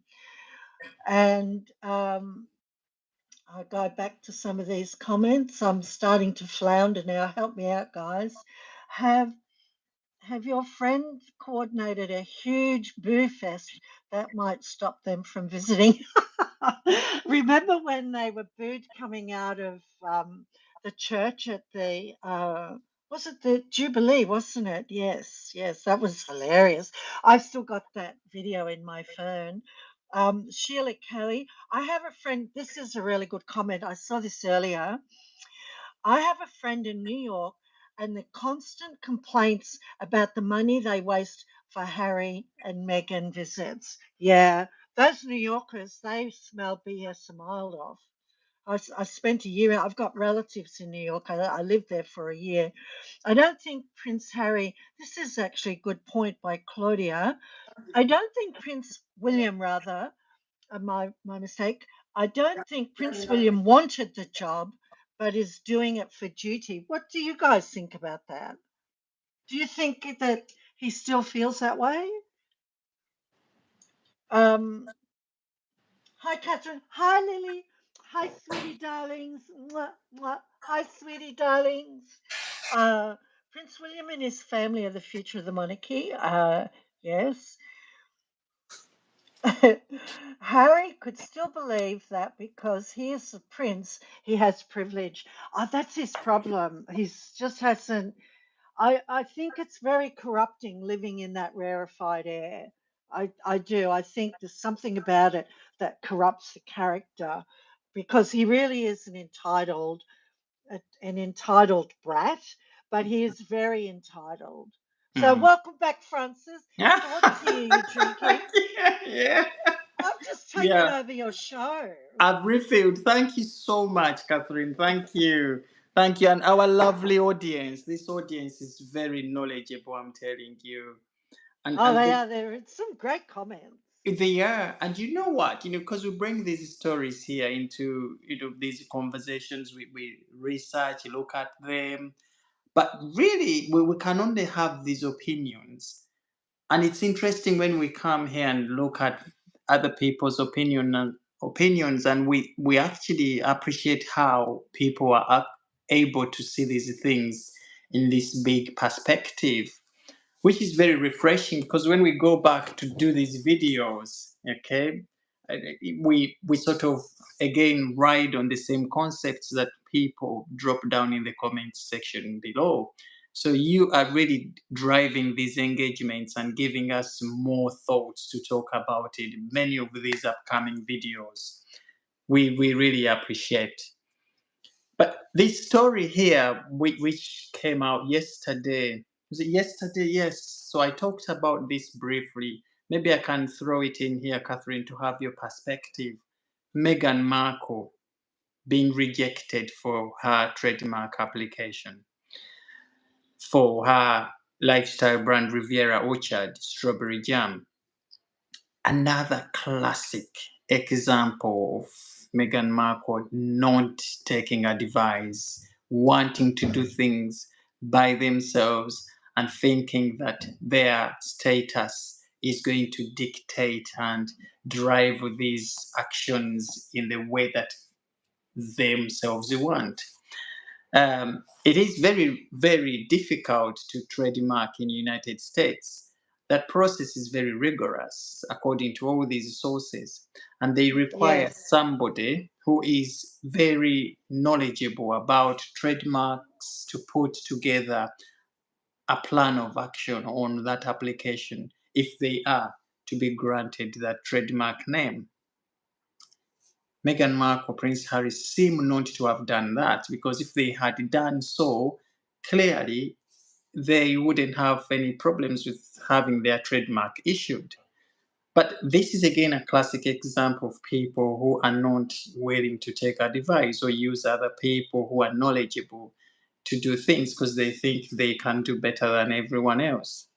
And I'll go back to some of these comments. I'm starting to flounder now. Help me out, guys. Have have your friend coordinated a huge boo fest that might stop them from visiting? Remember when they were booed coming out of the church at the was it the Jubilee, wasn't it? Yes, yes, that was hilarious. I've still got that video in my phone. Sheila Kelly, I have a friend. This is a really good comment. I saw this earlier. I have a friend in New York, and the constant complaints about the money they waste for Harry and Meghan visits. Yeah, those New Yorkers, they smell BS a mile off. I spent a year, I've got relatives in New York. I lived there for a year. I don't think Prince Harry, this is actually a good point by Claudia. I don't think Prince William, rather, my mistake. I don't think Prince William wanted the job, but is doing it for duty. What do you guys think about that? Do you think that he still feels that way? Um, Hi, Catherine. Hi, Lily. Hi, sweetie darlings. Mwah, mwah. Hi, sweetie darlings. Uh, Prince William and his family are the future of the monarchy. Yes. Harry could still believe that because he is the prince, he has privilege. Oh, that's his problem. He's just hasn't. I think it's very corrupting living in that rarefied air. I do. I think there's something about it that corrupts the character because he really is an entitled brat, but he is very entitled. So Mm. welcome back, Francis. So what tea are you drinking? Yeah, yeah. I'm just taking Yeah. over your show. I've refilled. Thank you so much, Catherine. Thank you. Thank you. And our lovely audience. This audience is very knowledgeable, I'm telling you. And Oh, and they they, are. There are some great comments. they are. And you know what? Because we bring these stories here into, these conversations, we research, look at them. But really, we can only have these opinions. And it's interesting when we come here and look at other people's opinions, and we actually appreciate how people are able to see these things in this big perspective, which is very refreshing because when we go back to do these videos, okay, uh, we sort of again ride on the same concepts that people drop down in the comments section below. So you are really driving these engagements and giving us more thoughts to talk about it in many of these upcoming videos. We really appreciate. But this story here, which came out yesterday, was it yesterday? Yes. So I talked about this briefly. Maybe I can throw it in here, Catherine, to have your perspective. Meghan Markle being rejected for her trademark application for her lifestyle brand Riviera Orchard strawberry jam. Another classic example of Meghan Markle not taking advice, wanting to do things by themselves, and thinking that their status is going to dictate and drive these actions in the way that themselves want. It is very, very difficult to trademark in the United States. That process is very rigorous, according to all these sources, and they require Yes. somebody who is very knowledgeable about trademarks to put together a plan of action on that application if they are to be granted that trademark name. Meghan Markle, Prince Harry seem not to have done that because if they had done so, clearly they wouldn't have any problems with having their trademark issued. But this is again a classic example of people who are not willing to take advice or use other people who are knowledgeable to do things because they think they can do better than everyone else.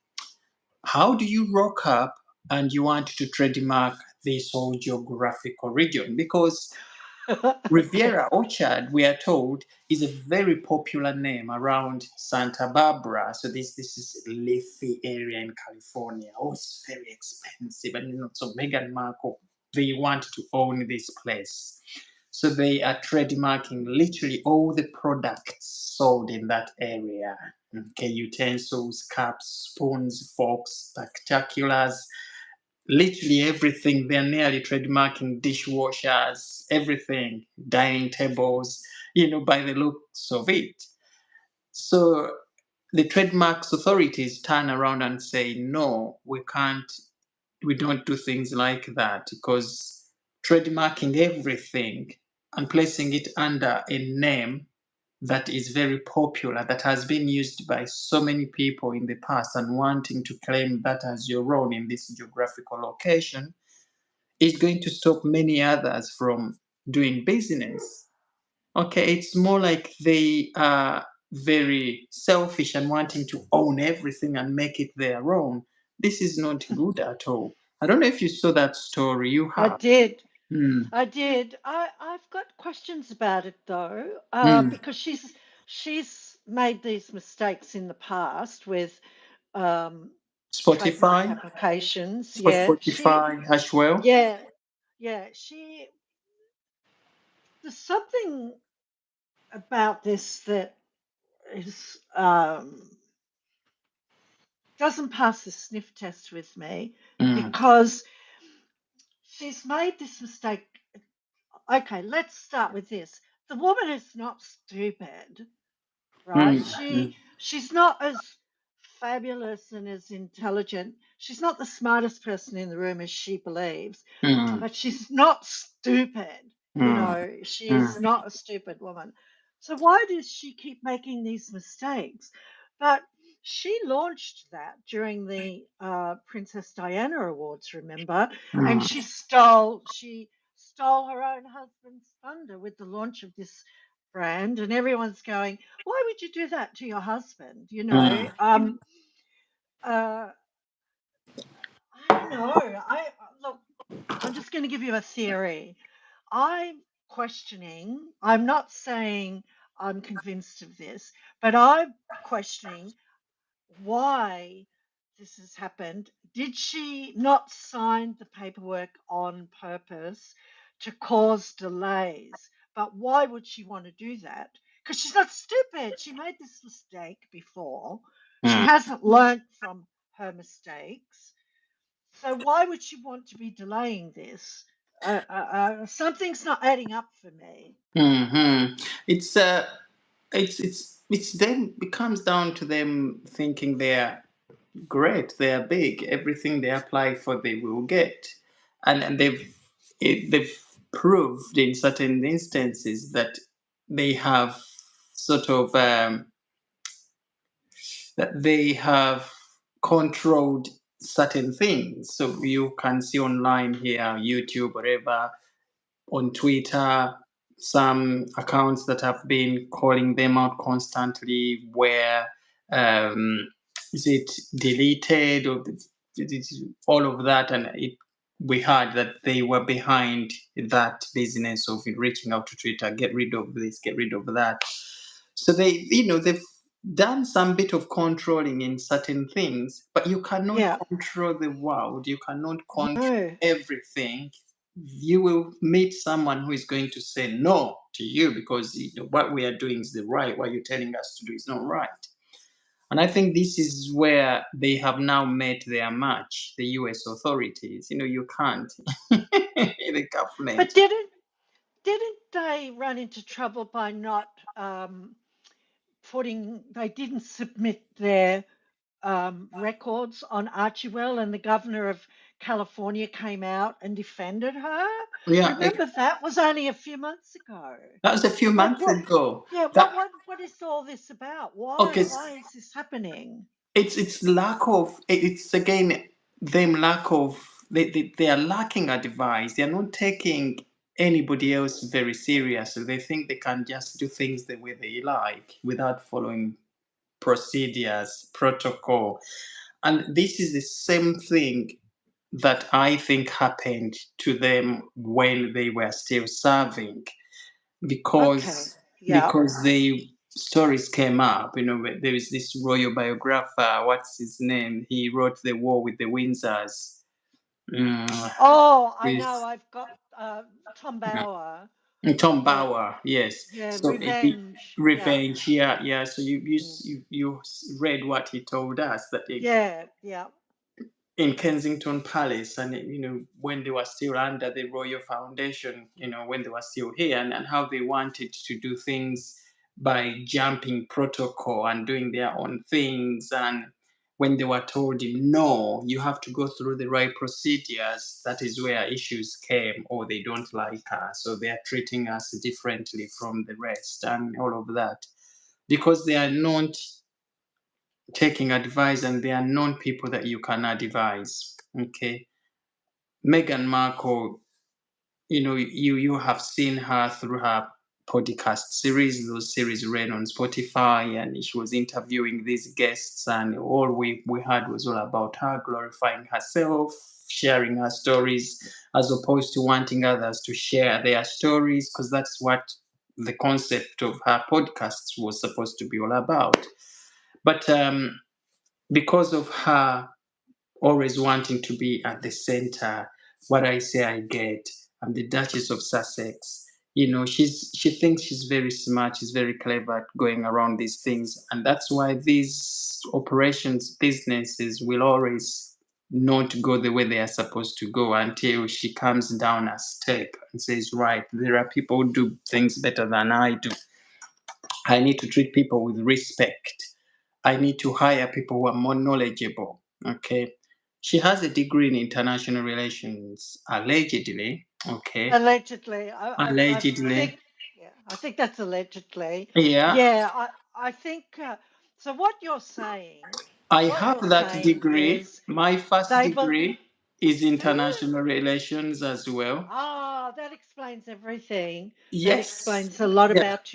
How do you rock up and you want to trademark this whole geographical region? Because Riviera Orchard, we are told, is a very popular name around Santa Barbara. So this is a leafy area in California. Oh, it's very expensive. And so Meghan Markle, they want to own this place. So they are trademarking literally all the products sold in that area. Okay, utensils, cups, spoons, forks, spectaculars, literally everything. They're nearly trademarking dishwashers, everything, dining tables, by the looks of it. So the trademarks authorities turn around and say, no, we can't, we don't do things like that, because trademarking everything and placing it under a name that is very popular, that has been used by so many people in the past, and wanting to claim that as your own in this geographical location, is going to stop many others from doing business. Okay, it's more like they are very selfish and wanting to own everything and make it their own. This is not good at all. I don't know if you saw that story. You I have. did. Mm, I did. I've got questions about it though, mm. because she's made these mistakes in the past with um, trademark Spotify, applications. Yeah, Spotify as well. yeah, yeah. There's something about this that is doesn't pass the sniff test with me Mm, because she's made this mistake. Okay, let's start with this. The woman is not stupid, right? mm, mm, She's not as fabulous and as intelligent. She's not the smartest person in the room as she believes, mm, but she's not stupid. mm, She mm, is not a stupid woman. So why does she keep making these mistakes? But she launched that during the Princess Diana Awards, remember? And mm, she stole her own husband's thunder with the launch of this brand, and everyone's going, "Why would you do that to your husband?" mm, Uh, I don't know. I look. I'm just going to give you a theory. I'm questioning. I'm not saying I'm convinced of this, but I'm questioning why this has happened. Did she not sign the paperwork on purpose to cause delays? But why would she want to do that? Because she's not stupid. She made this mistake before. She mm. hasn't learned from her mistakes. So why would she want to be delaying this? Something's not adding up for me. Mm-hmm. It's it's then it comes down to them thinking they're great, they're big, everything they apply for they will get, and they've proved in certain instances that they have sort of that they have controlled certain things. So you can see online here, YouTube, whatever, on Twitter, some accounts that have been calling them out constantly, where um, is it deleted, or all of that, and we heard that they were behind that business of reaching out to Twitter, get rid of this, get rid of that. So they've done some bit of controlling in certain things, but you cannot Yeah. control the world. You cannot control No. everything. You will meet someone who is going to say no to you because what we are doing is the right. What you're telling us to do is not right. And I think this is where they have now met their match, the US authorities. You can't. The But government. didn't they run into trouble by not putting? They didn't submit their records on Archewell, and the governor of California came out and defended her. Yeah, Remember that was only a few months ago. that was a few What months what? ago. Yeah. That What is all this about? okay. Why is this happening? It's lack of, it's again them lack of, they are lacking advice. They are not taking anybody else very seriously. They think they can just do things the way they like without following procedures, protocol. And this is the same thing that I think happened to them while they were still serving, Okay. because Yeah. the stories came up. There is this royal biographer. What's his name? He wrote The War with the Windsors. Mm, Oh, I know. with I've got Tom Bauer. Tom Yeah. Bauer, yes. Yeah. So Revenge. Yeah. Revenge, yeah, yeah. So Mm. you read what he told us, that Yeah. Yeah. in Kensington Palace, and when they were still under the Royal Foundation, when they were still here, and how they wanted to do things by jumping protocol and doing their own things, and when they were told no, you have to go through the right procedures, that is where issues came, or they don't like us, so they are treating us differently from the rest, and all of that, because they are not taking advice, and they are known people that you can advise. Okay. Meghan Markle, you have seen her through her podcast series. Those series ran on Spotify, and she was interviewing these guests, and all we had was all about her glorifying herself, sharing her stories, as opposed to wanting others to share their stories, because that's what the concept of her podcasts was supposed to be all about. But because of her always wanting to be at the center, what I say I get. I'm the Duchess of Sussex. She thinks she's very smart, she's very clever at going around these things. And that's why these operations businesses will always not go the way they are supposed to go until she comes down a step and says, right, there are people who do things better than I do. I need to treat people with respect. I need to hire people who are more knowledgeable. Okay. She has a degree in international relations, allegedly. Okay. Allegedly, I Allegedly. think, yeah, I think that's allegedly. Yeah. Yeah, I think. So I what have you're that saying degree. is My first they will. degree is Do you? international relations as well. Ah, that explains everything. That Yes. explains a lot Yeah. about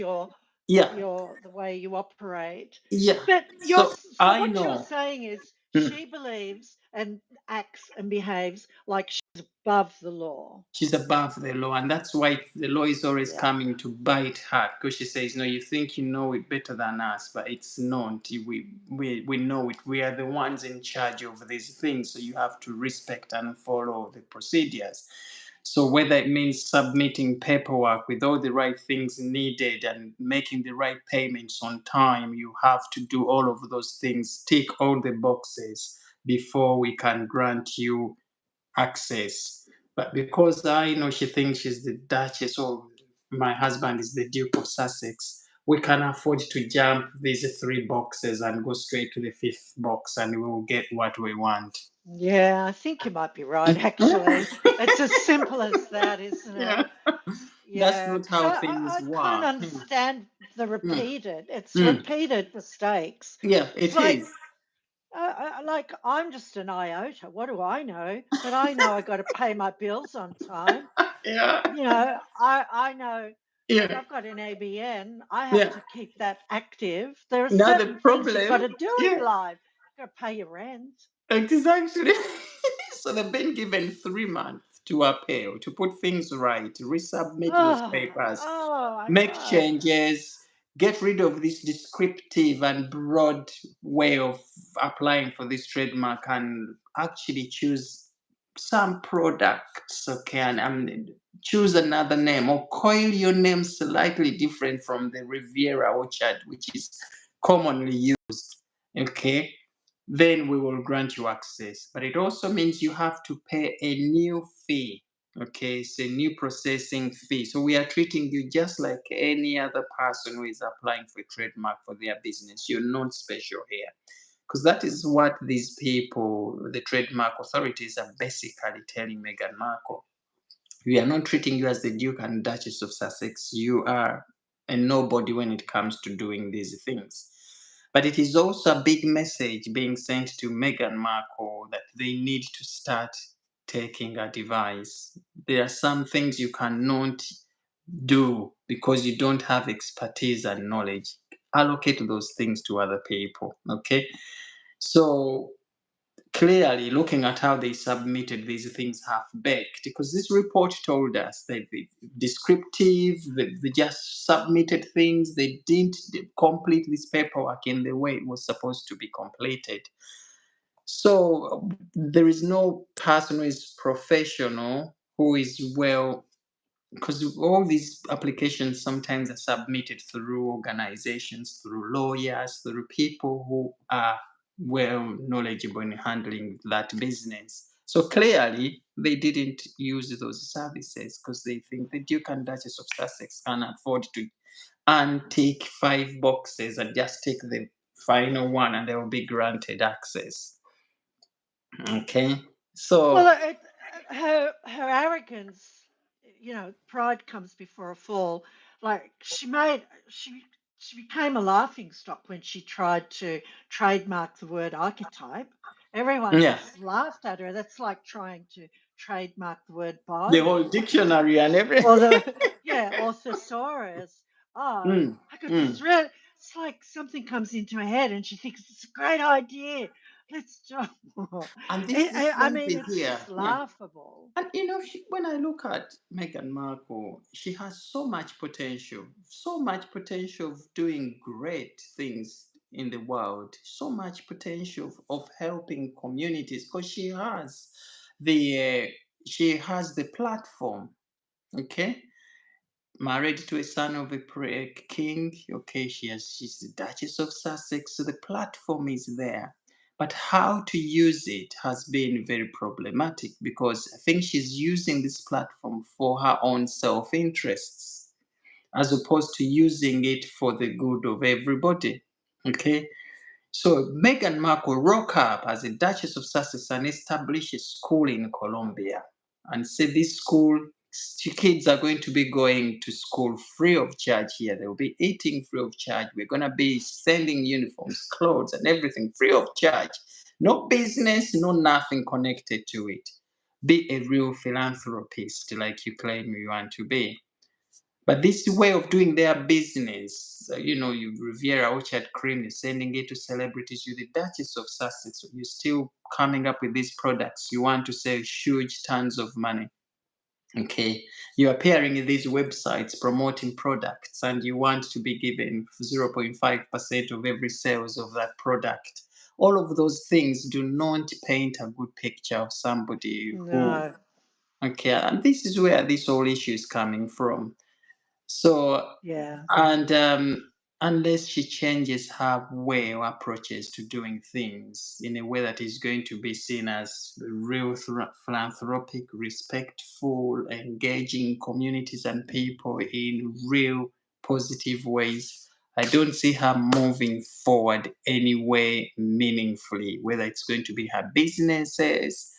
Yeah. the way you operate. Yeah. But So so I what you're know. saying is Mm. she believes and acts and behaves like she's above the law. She's above the law, and that's why the law is always Yeah. coming to bite her, because she says, no, you think you know it better than us, but it's not. We know it. We are the ones in charge of these things, so you have to respect and follow the procedures. So whether it means submitting paperwork with all the right things needed and making the right payments on time, you have to do all of those things, tick all the boxes before we can grant you access. But because I know she thinks she's the Duchess, or my husband is the Duke of Sussex, we can afford to jump these three boxes and go straight to the fifth box, and we will get what we want. Yeah, I think you might be right, actually. It's as simple as that, isn't it? Yeah, that's Yeah, not because how things I can't work. understand Mm, it's mm. repeated mistakes. Yeah, It's it is. like I'm just an iota. What do I know? But I know I got to pay my bills on time. Yeah, I know, like yeah, I've got an ABN. I have yeah. to keep that active. There are Now the certain things you've got problem, to do yeah, in life. You've got to pay your rent. exactly. So they've been given 3 months to appeal, to put things right, resubmit those papers, I make know. changes, get rid of this descriptive and broad way of applying for this trademark, and actually choose some products, okay, and choose another name, or coil your name slightly different from the Riviera Orchard, which is commonly used, okay, then we will grant you access. But it also means you have to pay a new fee. Okay, it's a new processing fee. So we are treating you just like any other person who is applying for a trademark for their business. You're not special here. Because that is what these people, the trademark authorities, are basically telling Meghan Markle. We are not treating you as the Duke and Duchess of Sussex. You are a nobody when it comes to doing these things. But it is also a big message being sent to Meghan Markle that they need to start taking advice. There are some things you cannot do because you don't have expertise and knowledge. Allocate those things to other people. Okay. So clearly, looking at how they submitted these things half baked, because this report told us that the descriptive, they just submitted things, they didn't complete this paperwork in the way it was supposed to be completed. So there is no person who is professional, who is well, because all these applications sometimes are submitted through organizations, through lawyers, through people who are well knowledgeable in handling that business. So clearly, they didn't use those services because they think the Duke and Duchess of Sussex can afford to take 5 boxes and just take the final one, and they will be granted access. Okay, Well, so her arrogance, pride comes before a fall. Like she became a laughing stock when she tried to trademark the word archetype. Everyone yeah, just laughed at her. That's like trying to trademark the word the whole Bible. dictionary and Or everything. the or thesaurus. Oh, Mm, I got mm. this real. It's like something comes into her head, and she thinks it's a great idea. Let's do. And this is I why mean, they it's hear, just yeah. laughable. And when I look at Meghan Markle, she has so much potential of doing great things in the world, so much potential of helping communities because the uh, she has the platform. Okay, married to a son of a king. Okay, she's the Duchess of Sussex, so the platform is there. But how to use it has been very problematic because I think she's using this platform for her own self interests as opposed to using it for the good of everybody. Okay, so Meghan Markle woke up as a Duchess of Sussex and established a school in Colombia and said this school, kids are going to be going to school free of charge here. They will be eating free of charge. We're going to be sending uniforms, clothes, and everything free of charge. No business, no nothing connected to it. Be a real philanthropist like you claim you want to be. But this way of doing their business, you Riviera Orchard Cream, you're sending it to celebrities. You're the Duchess of Sussex. You're still coming up with these products. You want to sell huge tons of money. Okay, you're appearing in these websites promoting products, and you want to be given 0.5% of every sales of that product. All of those things do not paint a good picture of somebody who. No, Okay, and this is where this whole issue is coming from. So, yeah, and unless she changes her way or approaches to doing things in a way that is going to be seen as real philanthropic, respectful, engaging communities and people in real positive ways, I don't see her moving forward anyway meaningfully, whether it's going to be her businesses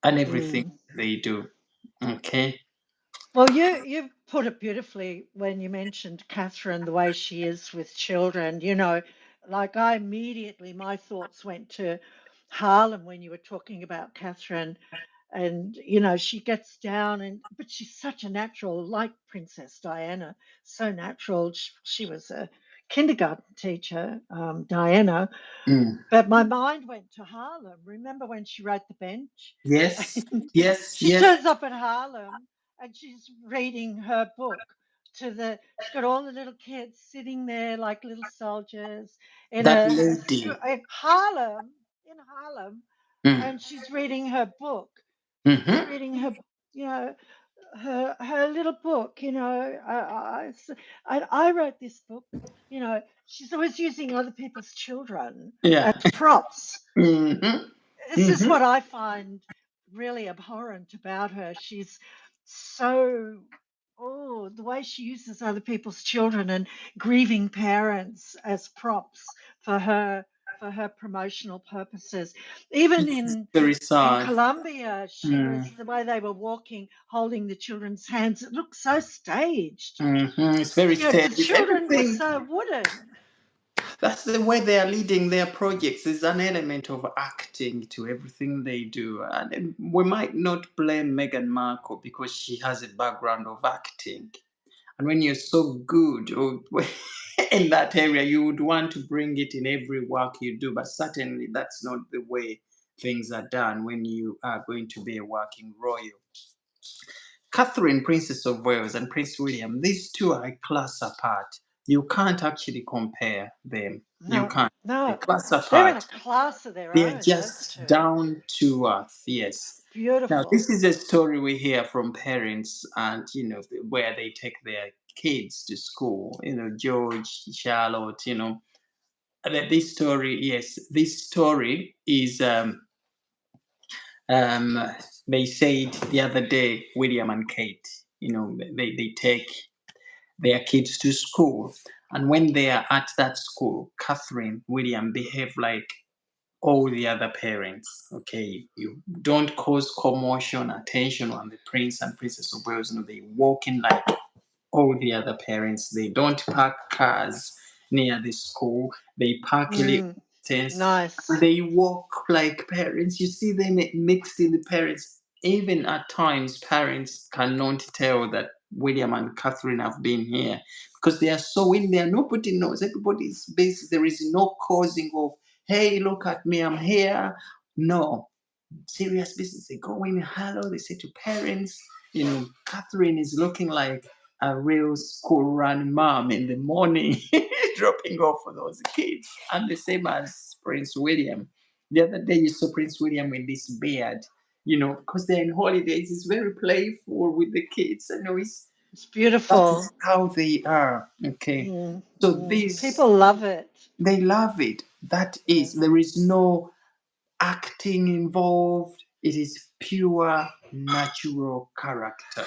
and everything mm. they do. Okay. Well, you put it beautifully when you mentioned Catherine, the way she is with children. Like I immediately, my thoughts went to Harlem when you were talking about Catherine, and she gets down, but she's such a natural, like Princess Diana, so natural. She was a kindergarten teacher, Diana. Mm. But my mind went to Harlem. Remember when she wrote The Bench? Yes, And yes, she yes. turns up at Harlem and she's reading her book she's got all the little kids sitting there like little soldiers in That a lady. in Harlem, Mm. and she's reading her book. She's Mm-hmm. reading you know, her little book. I wrote this book. She's always using other people's children Yeah. as props. Mm-hmm. This is Mm-hmm. what I find really abhorrent about her. She's so, the way she uses other people's children and grieving parents as props for her promotional purposes. Even It's in very in sad. Colombia, she was Mm. the way they were walking, holding the children's hands. It looked so staged. Mm-hmm. It's very The sad. It's children were everything. so wooden. That's the way they are leading their projects. There's an element of acting to everything they do. And we might not blame Meghan Markle because she has a background of acting. And when you're so good or in that area, you would want to bring it in every work you do. But certainly, that's not the way things are done when you are going to be a working royal. Catherine, Princess of Wales, and Prince William, these two are a class apart. You can't actually compare them. You No, can't. A no, class they're in a apart. class of their They are own, those just two. down to earth. Yes. Now, this Beautiful. is a story we hear from parents, and where they take their kids to school. George, Charlotte. this story, yes, this story is um, they said the other day, William and Kate, they take their kids to school. And when they are at that school, Catherine, William behave like all the other parents. Okay, you don't cause commotion, attention on the prince and princess of Wales. They walk in like all the other parents. They don't park cars near the school. They park in the Mm, distance. nice. They walk like parents. You see them mixed in the parents. Even at times, parents cannot tell that William and Catherine have been here because they are so in there. Nobody knows. Everybody's busy. There is no causing of, hey, look at me, I'm here. No, serious business. They go in, hello, they say to parents, Catherine is looking like a real school run mom in the morning, dropping off for those kids. And the same as Prince William. The other day you saw Prince William with this beard, because they're in holidays, he's very playful with the kids. It's That is beautiful. how they are. Okay. Mm, So mm. this, People love it. they love it. That Yeah. is, there is no acting involved. It is pure natural character.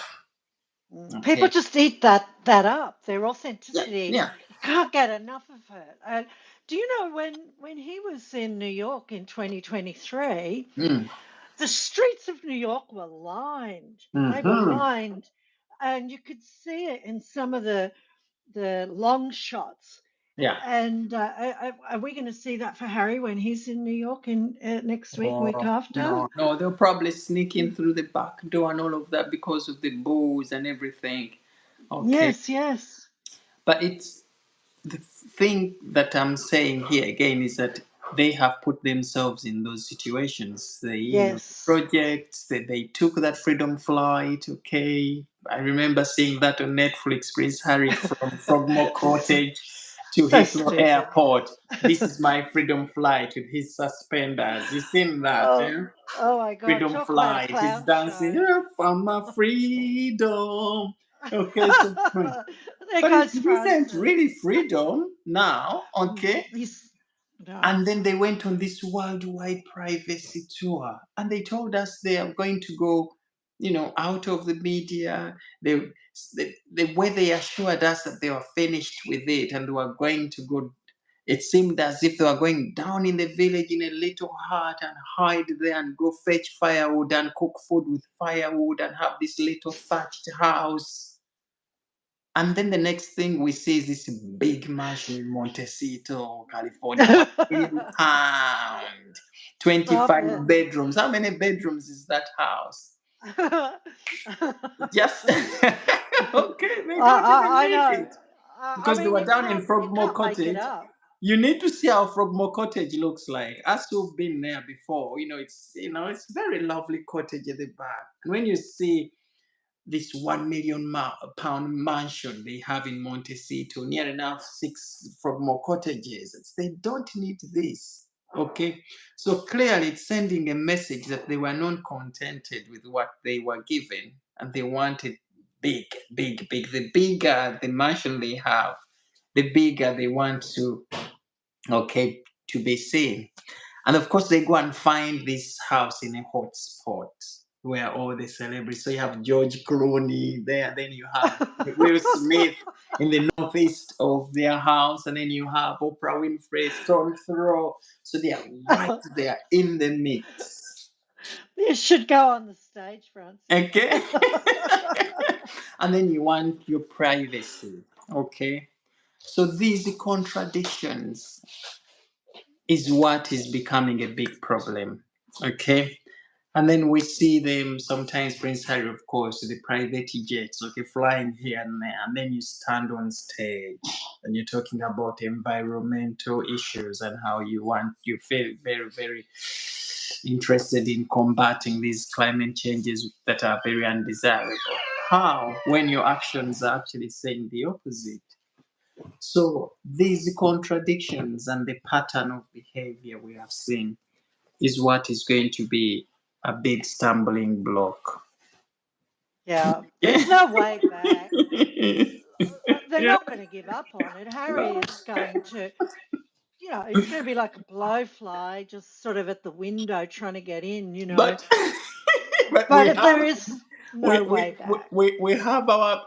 People Okay. just eat that up. Their Yeah. authenticity. Yeah. You can't get enough of it. Do you know when he was in New York in 2023, Mm. the streets of New York were lined. They were Mm-hmm. lined, and you could see it in some of the long shots. Yeah. And are we going to see that for Harry when he's in New York in next week, week Oh, after? no, no, they'll probably sneak in through the back door and all of that because of the booze and everything. Okay. Yes, yes, But it's the thing that I'm saying here again is that they have put themselves in those situations. yes. Projects that they took that freedom flight. Okay, I remember seeing that on Netflix. Prince Harry from Frogmore Cottage to So Heathrow stupid. Airport. This is my freedom flight with his suspenders. You seen that? Oh, Eh? oh my God! Freedom Talk about a flight. He's clown dancing. show. "Yeah, for my freedom." Okay, so. There But it goes isn't really Francis. freedom now, okay? He's no. And then they went on this worldwide privacy tour, and they told us they are going to go, out of the media. The way they assured us that they were finished with it and they were going to go. It seemed as if they were going down in the village in a little hut and hide there and go fetch firewood and cook food with firewood and have this little thatched house. And then the next thing we see is this big mansion in Montecito, California, £1 million, Stop 25 it. bedrooms. How many bedrooms is that house? Just okay, they don't even I make know. it I because they mean, were down in you Frogmore can't make it Cottage. up. You need to see how Frogmore Cottage looks like. Us who've been there before, it's very lovely cottage at the back. And when you see this £1 million mansion they have in Montecito, near enough 6 Frogmore cottages. They don't need this. Okay, so clearly it's sending a message that they were not contented with what they were given and they wanted big, big, big. The bigger the mansion they have, the bigger they want to be seen. And of course, they go and find this house in a hot spot where all the celebrities. So you have George Clooney there, then you have Will Smith in the northeast of their house, and then you have Oprah Winfrey, Stone Throw. So they are right there in the mix. You should go on the stage, Francis. Okay? And then you want your privacy. Okay? So these contradictions is what is becoming a big problem. Okay. And then we see them sometimes, Prince Harry, of course, the private jets, okay, flying here and there. And then you stand on stage and you're talking about environmental issues and how you feel very, very interested in combating these climate changes that are very undesirable. How? When your actions are actually saying the opposite. So these contradictions and the pattern of behavior we have seen is what is going to be a big stumbling block. Yeah, Yeah. there's no way back. They're Yeah. not going to give up on it. Harry is going to. it's going to be like a blowfly just sort of at the window trying to get in. But but But we if there have is no way back. we have our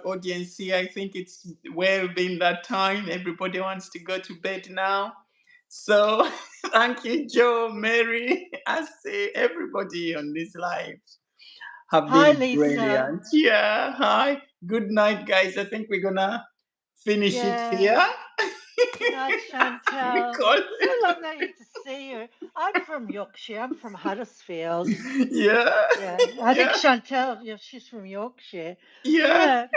audience here. I think it's well been that time. Everybody wants to go to bed now. So thank you, Joe, Mary. I say everybody on this live have Hi, been Lisa. brilliant. Yeah. Hi. Good night, guys. I think we're gonna finish it Yeah. here. Good night, Chantel. Because So lovely to see you. I'm from Yorkshire. I'm from Huddersfield. yeah. Yeah, I think Yeah. Chantel, yeah, she's from Yorkshire. Yeah. Yeah,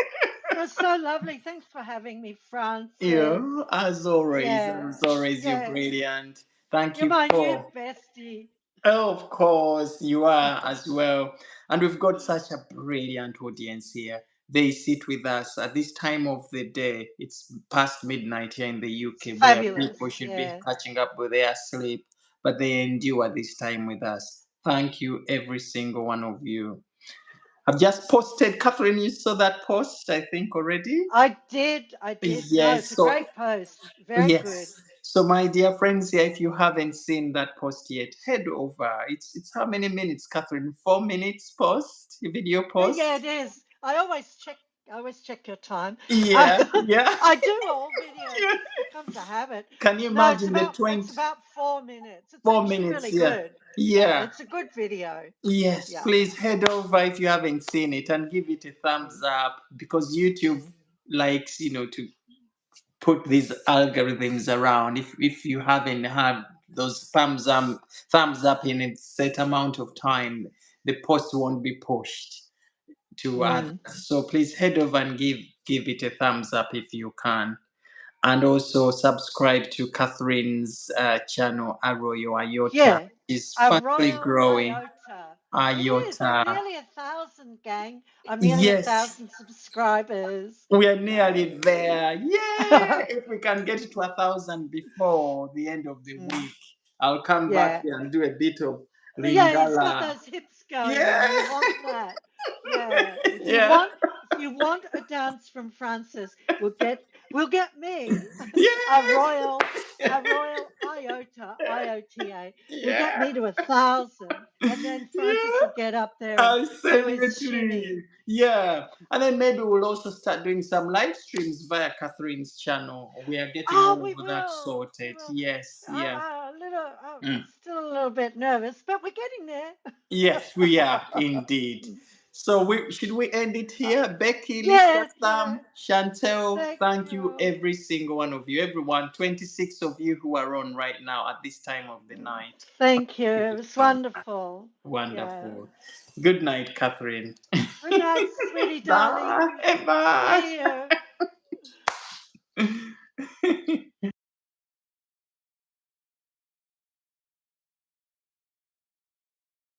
it was so lovely. Thanks for having me, Francis. Yeah, Yeah, as always, you're yeah. brilliant. Thank You're you my new for. bestie. Oh, of course, you are as well. And we've got such a brilliant audience here. They sit with us at this time of the day. It's past midnight here in the It's UK, where fabulous. people should be Yeah. catching up with their sleep, but they endure this time with us. Thank you, every single one of you. I've just posted, Catherine, you saw that post, I think, already? I did. I did. No, it's Yes, a so great post. Very good. yes. So my dear friends here, if you haven't seen that post yet, head over. It's how many minutes, Catherine? 4 minutes post, a video Yeah, post. it is. I always check your time. I, Yeah, yeah. I do all videos. Yeah. It's become a habit. Can you No, it's imagine the about it's 20 about 4 minutes. It's four actually minutes? really Yeah. good. Yeah, Yeah. it's a good video. Yes, Yeah. please head over if you haven't seen it and give it a thumbs Mm, up because YouTube mm. likes, to put these algorithms around. If you haven't had those thumbs up in a set amount of time, the post won't be pushed to others. Mm. So please head over and give it a thumbs up if you can. And also subscribe to Catherine's channel, Arroyo Ayota. Yeah. She's A fastly royal growing. iota. It is. I'm Ayota. nearly 1,000, gang. I'm nearly a Yes, thousand subscribers. we are Yeah. nearly there. Yeah, if we can get to 1,000 before the end of the Mm, week, I'll come back yeah. here and do a bit of Yeah, he's got Lingala. those hips going Yeah, on. We want that. Yeah. If you yeah, want if you want a dance from Francis, we'll get me a yeah, royal a royal iota. We'll get yeah, me to 1,000, and then Francis yeah. will get up there and do his shimmy. Absolutely. Yeah. And then maybe we'll also start doing some live streams via Catherine's channel. We are getting Oh, all we of that will. We sorted. will. Yes, yeah. I'm Mm. still a little bit nervous, but we're getting there. Yes, we are indeed. So should we end it Uh, here? Becky, Lisa, yeah, yeah. Sam, Chantel, Thank thank you you. every single one of you. Everyone, 26 of you who are on right now at this time of the night. Thank Thank you. you It was so much. wonderful. Yeah. Wonderful. Good night, Catherine. Good night, sweetie darling. Bye. Bye. See you.